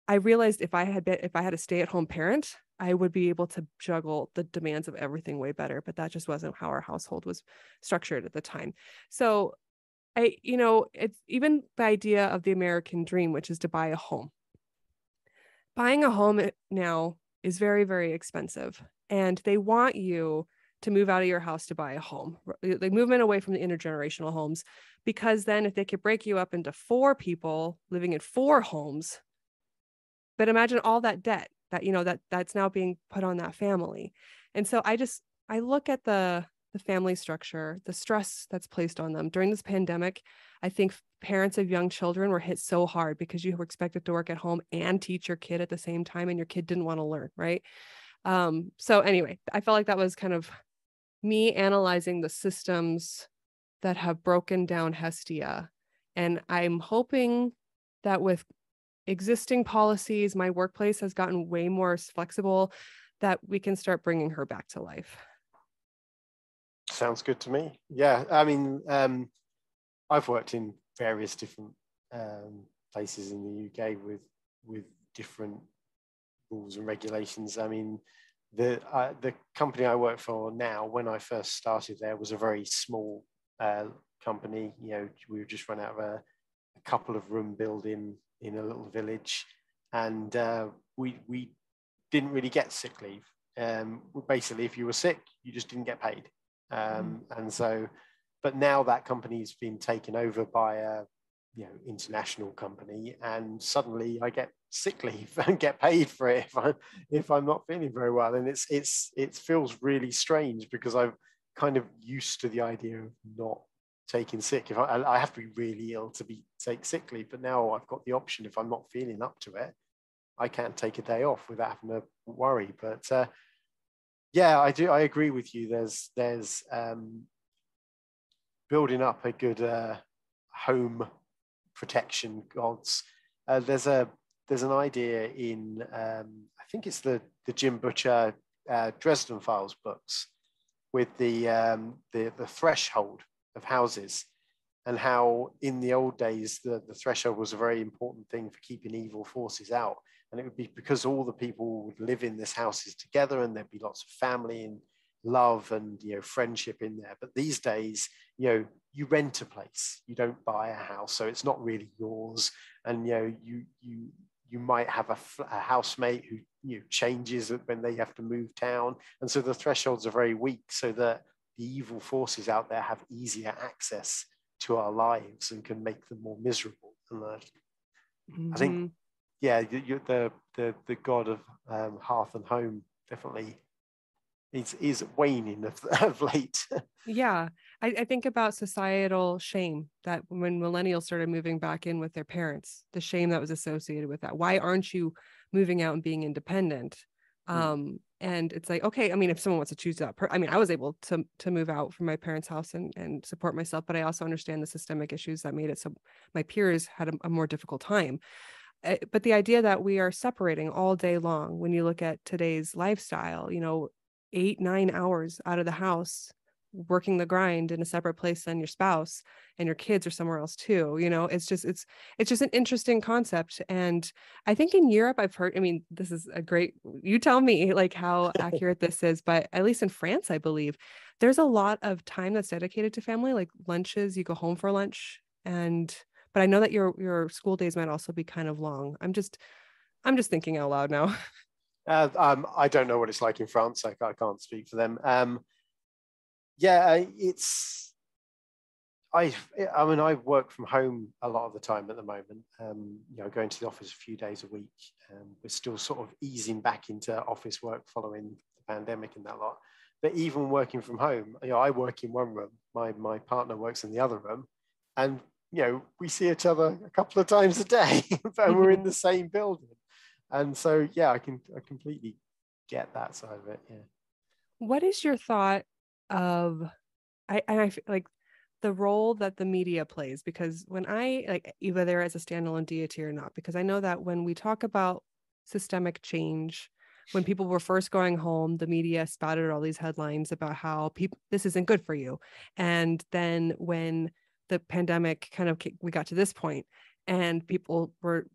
I realized if I had a stay-at-home parent, I would be able to juggle the demands of everything way better. But that just wasn't how our household was structured at the time. So it's even the idea of the American dream, which is to buy a home. Buying a home now is very, very expensive, and they want you to move out of your house to buy a home. The movement away from the intergenerational homes, because then if they could break you up into 4 people living in 4 homes, but imagine all that debt that's now being put on that family. And so I look at the the family structure, the stress that's placed on them. During this pandemic, I think parents of young children were hit so hard because you were expected to work at home and teach your kid at the same time, and your kid didn't want to learn, right? So anyway, I felt like that was kind of me analyzing the systems that have broken down Hestia. And I'm hoping that with existing policies, my workplace has gotten way more flexible, that we can start bringing her back to life. Sounds good to me. Yeah, I mean, I've worked in various different places in the UK with different rules and regulations. I mean, the company I work for now, when I first started there, was a very small company. You know, we were just run out of a couple of room building in a little village, and we didn't really get sick leave. Basically, if you were sick, you just didn't get paid. And so, but now that company's been taken over by a international company, and suddenly I get sick leave and get paid for it if I'm not feeling very well. And it feels really strange because I'm kind of used to the idea of not taking sick. If I have to be really ill to take sick leave, but now I've got the option. If I'm not feeling up to it, I can take a day off without having to worry. But yeah, I agree with you. There's building up a good home protection gods. There's an idea in I think it's the Jim Butcher Dresden Files books, with the threshold of houses, and how in the old days the threshold was a very important thing for keeping evil forces out. And it would be because all the people would live in this houses together, and there'd be lots of family and love and friendship in there. But these days, you rent a place, you don't buy a house, so it's not really yours. And you might have a housemate who changes when they have to move town, and so the thresholds are very weak, so that the evil forces out there have easier access to our lives and can make them more miserable. And I think, yeah, the god of hearth and home definitely is waning of late. Yeah, I think about societal shame, that when millennials started moving back in with their parents, the shame that was associated with that. Why aren't you moving out and being independent? And it's like, okay, I mean, if someone wants to choose that, I mean, I was able to move out from my parents' house and support myself, but I also understand the systemic issues that made it so my peers had a more difficult time. But the idea that we are separating all day long, when you look at today's lifestyle, 8-9 hours out of the house, working the grind in a separate place than your spouse, and your kids are somewhere else too. It's just an interesting concept. And I think in Europe, I've heard, I mean, this is you tell me like how accurate this is, but at least in France, I believe there's a lot of time that's dedicated to family, like lunches, you go home for lunch. But I know that your school days might also be kind of long. I'm just thinking out loud now. I don't know what it's like in France. I can't speak for them. Yeah, I work from home a lot of the time at the moment. Going to the office a few days a week. We're still sort of easing back into office work following the pandemic and that lot. But even working from home, I work in one room. My partner works in the other room, and we see each other a couple of times a day, and we're in the same building. And so, yeah, I completely get that side of it. Yeah. What is your thought of, I feel like the role that the media plays? Because when whether as a standalone deity or not, because I know that when we talk about systemic change, when people were first going home, the media spouted all these headlines about how this isn't good for you. And then when the pandemic we got to this point, and people were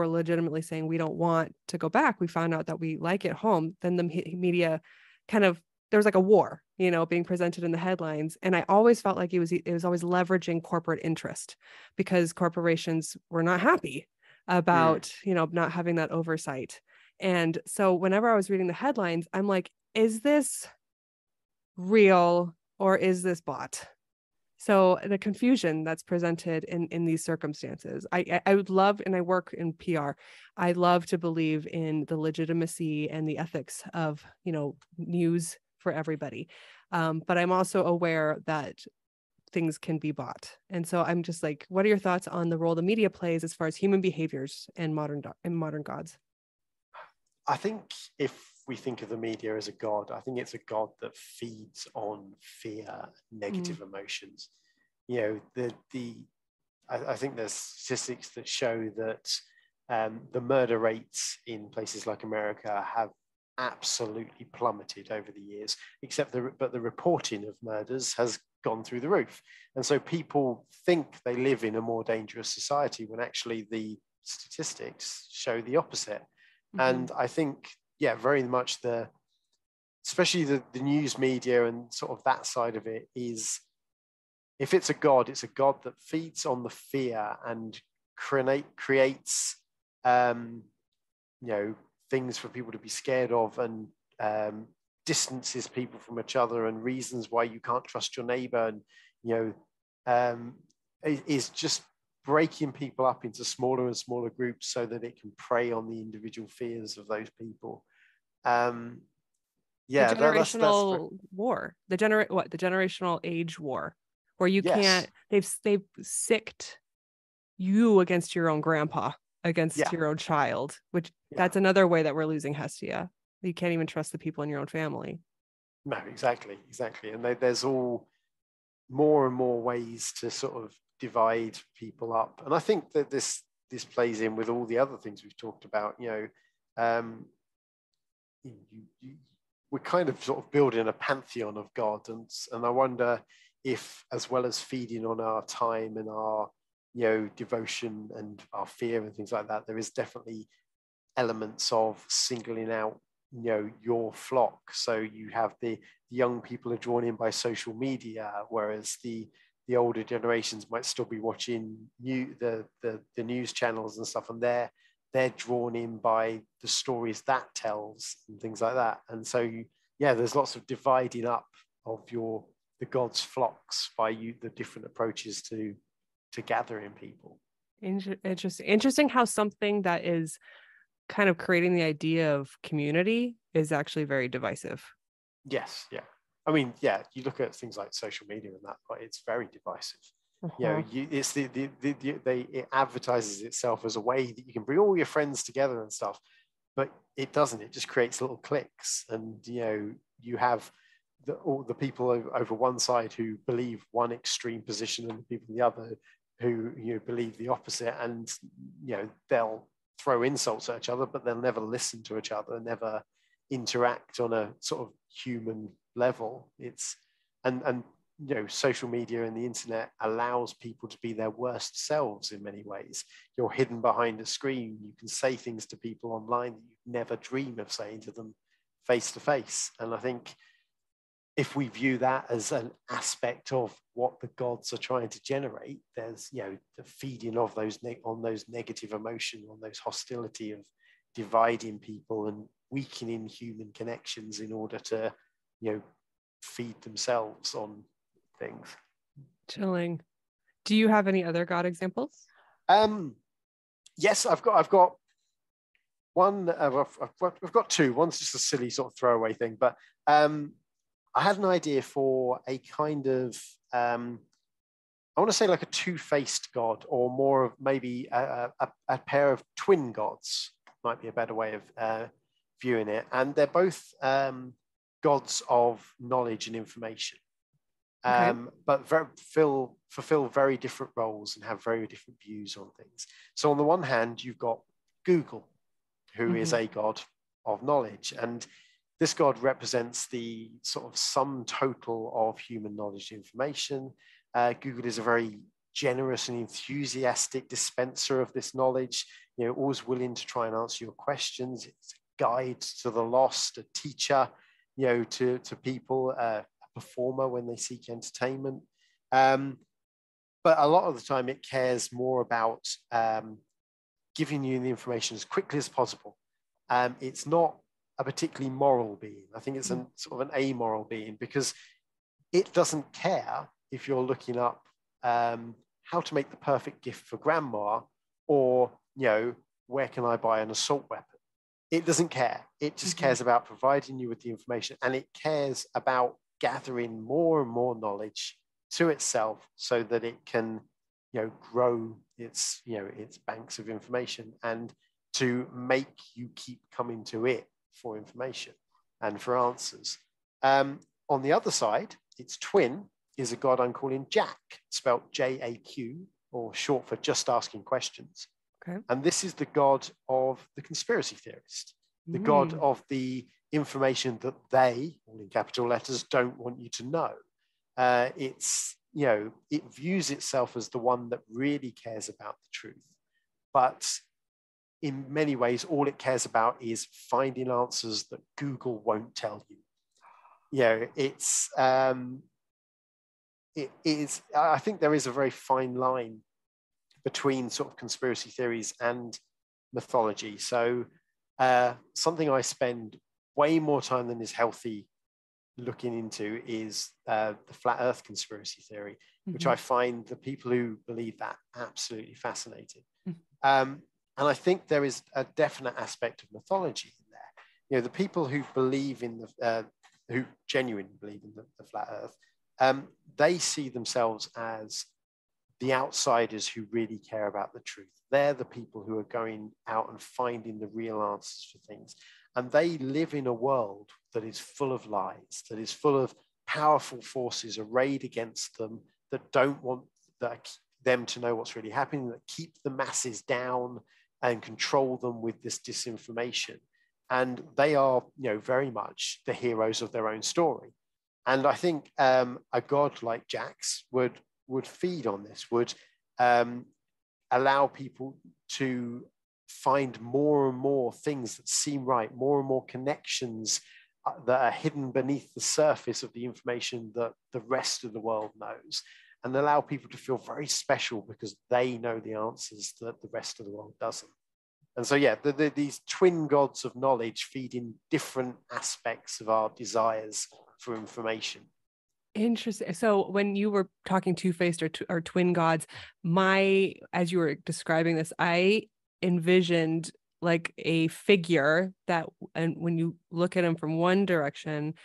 legitimately saying, we don't want to go back, we found out that we like it home, then the media there was like a war, being presented in the headlines. And I always felt like it was always leveraging corporate interest, because corporations were not happy about, not having that oversight. And so whenever I was reading the headlines, I'm like, is this real or is this bot? So the confusion that's presented in these circumstances, I would love, and I work in PR, I love to believe in the legitimacy and the ethics of, news for everybody. But I'm also aware that things can be bought. And so I'm just like, what are your thoughts on the role the media plays as far as human behaviors and modern gods? I think if we think of the media as a god, I think it's a god that feeds on fear, negative emotions. You know, I think there's statistics that show that the murder rates in places like America have absolutely plummeted over the years, but the reporting of murders has gone through the roof. And so people think they live in a more dangerous society when actually the statistics show the opposite. And I think, yeah, very much especially the news media and sort of that side of it is, if it's a god that feeds on the fear and creates, things for people to be scared of, and distances people from each other, and reasons why you can't trust your neighbor, and is just breaking people up into smaller and smaller groups so that it can prey on the individual fears of those people. The generational war, the generational age war, where you can't, they've sicked you against your own grandpa, against your own child, which that's another way that we're losing Hestia. You can't even trust the people in your own family. No, exactly. And there's all more and more ways to sort of divide people up. And I think that this plays in with all the other things we've talked about. We're kind of sort of building a pantheon of God, and I wonder if, as well as feeding on our time and our devotion and our fear and things like that, there is definitely elements of singling out your flock. So you have the young people are drawn in by social media, whereas the older generations might still be watching the news channels and stuff, and they're drawn in by the stories that tells and things like that. And so there's lots of dividing up of the god's flocks by the different approaches to gathering people. Interesting how something that is kind of creating the idea of community is actually very divisive. Yes, yeah. I mean, you look at things like social media and that, but it's very divisive. It's it advertises itself as a way that you can bring all your friends together and stuff, but it doesn't. It just creates little cliques, and you have all the people over one side who believe one extreme position, and the people on the other who believe the opposite, and they'll throw insults at each other, but they'll never listen to each other, never interact on a sort of human level. It's and social media and the internet allows people to be their worst selves in many ways. You're hidden behind a screen. You can say things to people online that you'd never dream of saying to them face to face. And I think if we view that as an aspect of what the gods are trying to generate, there's the feeding of those negative emotion, on those hostility of dividing people and weakening human connections in order to feed themselves on things. Chilling. Do you have any other god examples? Yes, I've got one. I've got two. One's just a silly sort of throwaway thing, but I had an idea for a kind of, I want to say like a two-faced god, or more of maybe a pair of twin gods might be a better way of viewing it. And they're both gods of knowledge and information, but fulfill very different roles and have very different views on things. So on the one hand, you've got Google, who is a god of knowledge, and this god represents the sort of sum total of human knowledge and information. Google is a very generous and enthusiastic dispenser of this knowledge, always willing to try and answer your questions. It's a guide to the lost, a teacher, to people, a performer when they seek entertainment. But a lot of the time it cares more about giving you the information as quickly as possible. It's not a particularly moral being. I think it's sort of an amoral being, because it doesn't care if you're looking up how to make the perfect gift for grandma, or where can I buy an assault weapon. It doesn't care. It just cares about providing you with the information, and it cares about gathering more and more knowledge to itself so that it can, grow its banks of information, and to make you keep coming to it for information and for answers. On the other side, its twin is a god I'm calling Jack, spelt J-A-Q, or short for just asking questions. Okay. And this is the god of the conspiracy theorist, the god of the information that they, all in capital letters, don't want you to know. It views itself as the one that really cares about the truth. But in many ways, all it cares about is finding answers that Google won't tell you. I think there is a very fine line between sort of conspiracy theories and mythology. So something I spend way more time than is healthy looking into is the flat earth conspiracy theory, which I find the people who believe that absolutely fascinating. And I think there is a definite aspect of mythology in there. The people who believe in who genuinely believe in the flat earth, they see themselves as the outsiders who really care about the truth. They're the people who are going out and finding the real answers for things. And they live in a world that is full of lies, that is full of powerful forces arrayed against them, that don't want them to know what's really happening, that keep the masses down and control them with this disinformation. And they are, very much the heroes of their own story. And I think a god like Jack's would feed on this, would allow people to find more and more things that seem right, more and more connections that are hidden beneath the surface of the information that the rest of the world knows, and allow people to feel very special because they know the answers that the rest of the world doesn't. And so, these twin gods of knowledge feed in different aspects of our desires for information. Interesting. So when you were talking two-faced or twin gods, as you were describing this, I envisioned like a figure that, and when you look at him from one direction,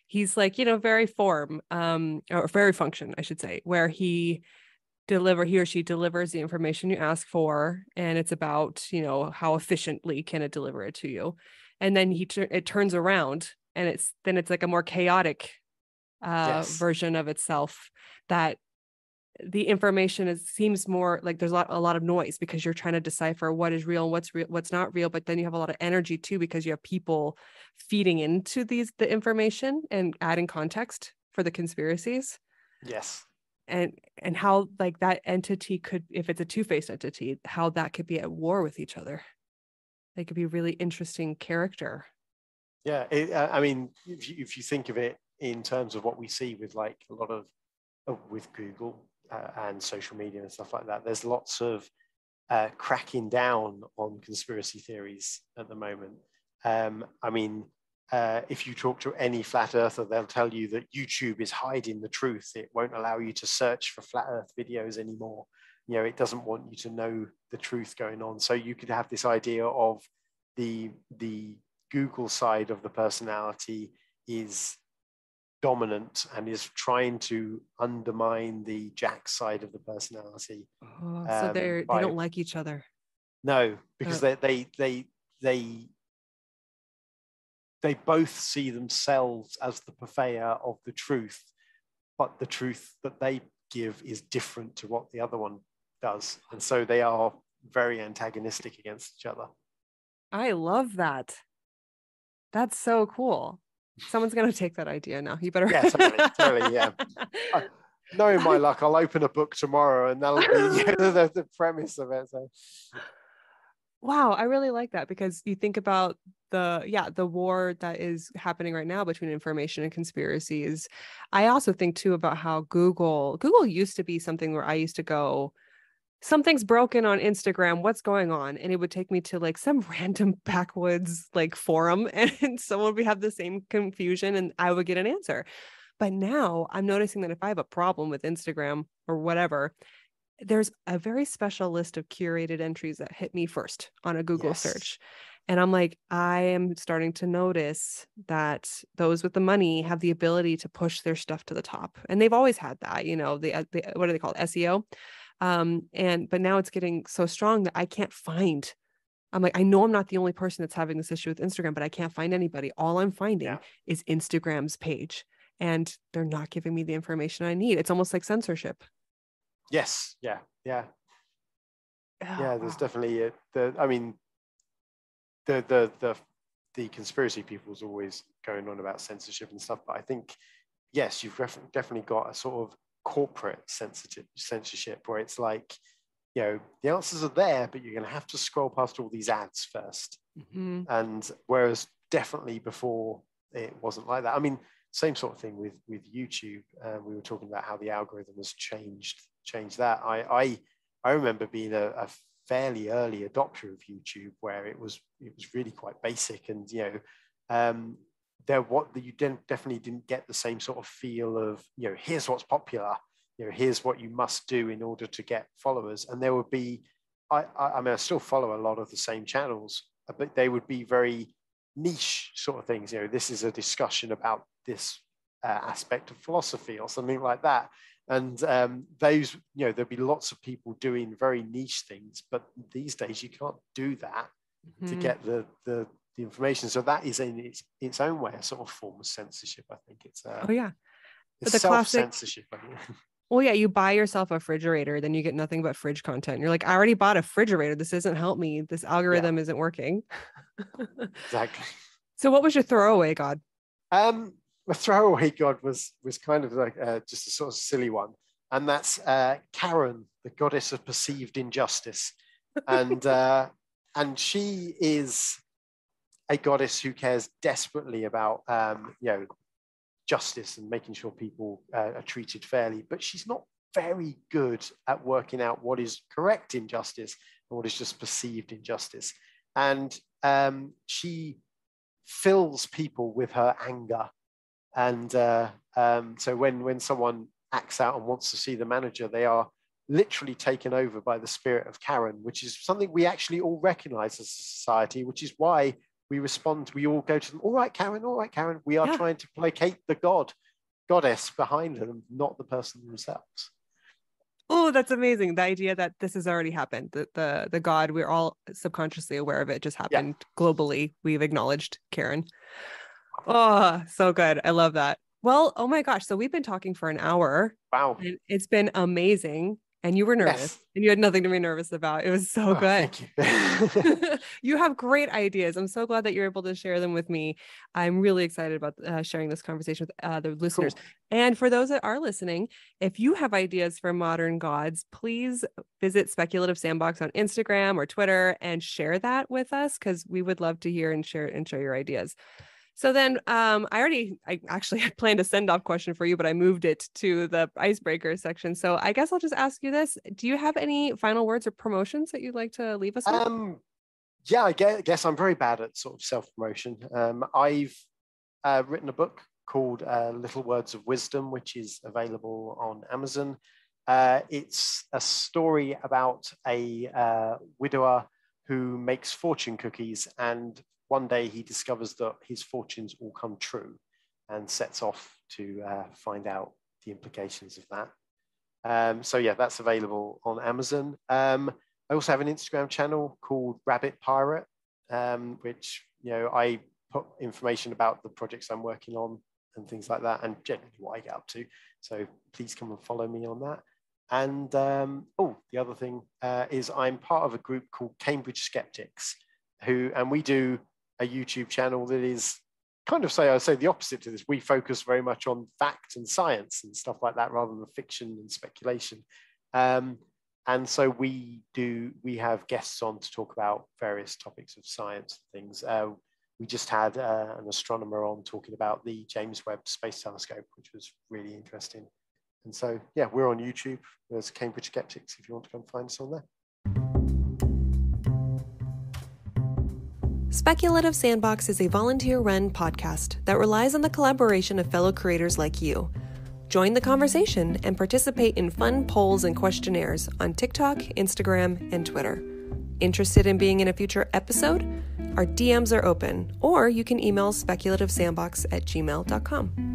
he's like, very form, or very function, I should say, where he or she delivers the information you ask for, and it's about, how efficiently can it deliver it to you. And then it turns around, and it's like a more chaotic version of itself, that the information seems more like there's a lot of noise because you're trying to decipher what is real and what's real, what's not real. But then you have a lot of energy too, because you have people feeding into the information and adding context for the conspiracies. Yes. And how like that entity could, if it's a two-faced entity, how that could be at war with each other. They could be a really interesting character. Yeah. If you think of it in terms of what we see with like a lot of with Google and social media and stuff like that, there's lots of cracking down on conspiracy theories at the moment. If you talk to any flat earther, they'll tell you that YouTube is hiding the truth. It won't allow you to search for flat earth videos anymore. It doesn't want you to know the truth going on. So you could have this idea of the Google side of the personality is dominant and is trying to undermine the Jack side of the personality. So they don't like each other. No, because they both see themselves as the purveyor of the truth, but the truth that they give is different to what the other one does. And so they are very antagonistic against each other. I love that. That's so cool. Someone's going to take that idea now. You better. Yeah, totally, yeah. Knowing my luck, I'll open a book tomorrow and that'll be the premise of it. So. Wow, I really like that, because you think about the war that is happening right now between information and conspiracies. I also think too about how Google used to be something where I used to go, something's broken on Instagram, what's going on? And it would take me to like some random backwoods like forum, and someone would have the same confusion and I would get an answer. But now I'm noticing that if I have a problem with Instagram or whatever, there's a very special list of curated entries that hit me first on a Google search. And I'm like, I am starting to notice that those with the money have the ability to push their stuff to the top. And they've always had that, the what do they call it? SEO. But now it's getting so strong that I can't find. I'm like, I know I'm not the only person that's having this issue with Instagram, but I can't find anybody. All I'm finding is Instagram's page, and they're not giving me the information I need. It's almost like censorship. Yes. Yeah. Yeah. Oh, Yeah. There's wow. definitely the conspiracy people's always going on about censorship and stuff, but I think, yes, you've definitely got a sort of corporate censorship where it's like, the answers are there, but you're going to have to scroll past all these ads first. Mm-hmm. And whereas definitely before it wasn't like that. I mean, same sort of thing with YouTube. We were talking about how the algorithm has changed that. I remember being a fairly early adopter of YouTube, where it was really quite basic, and you definitely didn't get the same sort of feel of here's what's popular, here's what you must do in order to get followers. And there would be I mean, I still follow a lot of the same channels, but they would be very niche sort of things. This is a discussion about this aspect of philosophy or something like that. And those, there'll be lots of people doing very niche things, but these days you can't do that to get the information. So that is in its own way a sort of form of censorship. I think it's it's self-censorship. Well, yeah, you buy yourself a refrigerator, then you get nothing but fridge content. You're like, I already bought a refrigerator. This doesn't help me. This algorithm isn't working. Exactly. So what was your throwaway god? My throwaway god was kind of like just a sort of silly one. And that's Karen, the goddess of perceived injustice. And she is a goddess who cares desperately about, justice and making sure people are treated fairly, but she's not very good at working out what is correct injustice and what is just perceived injustice. And she fills people with her anger. And so when someone acts out and wants to see the manager, they are literally taken over by the spirit of Karen, which is something we actually all recognize as a society, which is why we respond. We all go to them. All right, Karen. We are trying to placate the goddess behind them, not the person themselves. Oh, that's amazing. The idea that this has already happened, the god, we're all subconsciously aware of it, just happened globally. We've acknowledged Karen. Oh, so good. I love that. Well, oh my gosh. So we've been talking for an hour. Wow. And it's been amazing. And you were nervous and you had nothing to be nervous about. It was so good. Thank you. You have great ideas. I'm so glad that you're able to share them with me. I'm really excited about sharing this conversation with the listeners. Cool. And for those that are listening, if you have ideas for modern gods, please visit Speculative Sandbox on Instagram or Twitter and share that with us, because we would love to hear and share your ideas. So then I actually had planned a send-off question for you, but I moved it to the icebreaker section. So I guess I'll just ask you this. Do you have any final words or promotions that you'd like to leave us with? Yeah, I guess I'm very bad at sort of self-promotion. I've written a book called Little Words of Wisdom, which is available on Amazon. It's a story about a widower who makes fortune cookies, and one day he discovers that his fortunes all come true and sets off to find out the implications of that. So yeah, that's available on Amazon. I also have an Instagram channel called Rabbit Pirate, which, I put information about the projects I'm working on and things like that, and generally what I get up to. So please come and follow me on that. And the other thing is I'm part of a group called Cambridge Skeptics, and we do a YouTube channel that is kind of, I say the opposite to this. We focus very much on fact and science and stuff like that, rather than fiction and speculation. And so we have guests on to talk about various topics of science and things. We just had an astronomer on talking about the James Webb Space Telescope, which was really interesting. And so, yeah, we're on YouTube. There's Cambridge Skeptics if you want to come find us on there. Speculative Sandbox is a volunteer-run podcast that relies on the collaboration of fellow creators like you. Join the conversation and participate in fun polls and questionnaires on TikTok, Instagram, and Twitter. Interested in being in a future episode? Our DMs are open, or you can email speculativesandbox@gmail.com.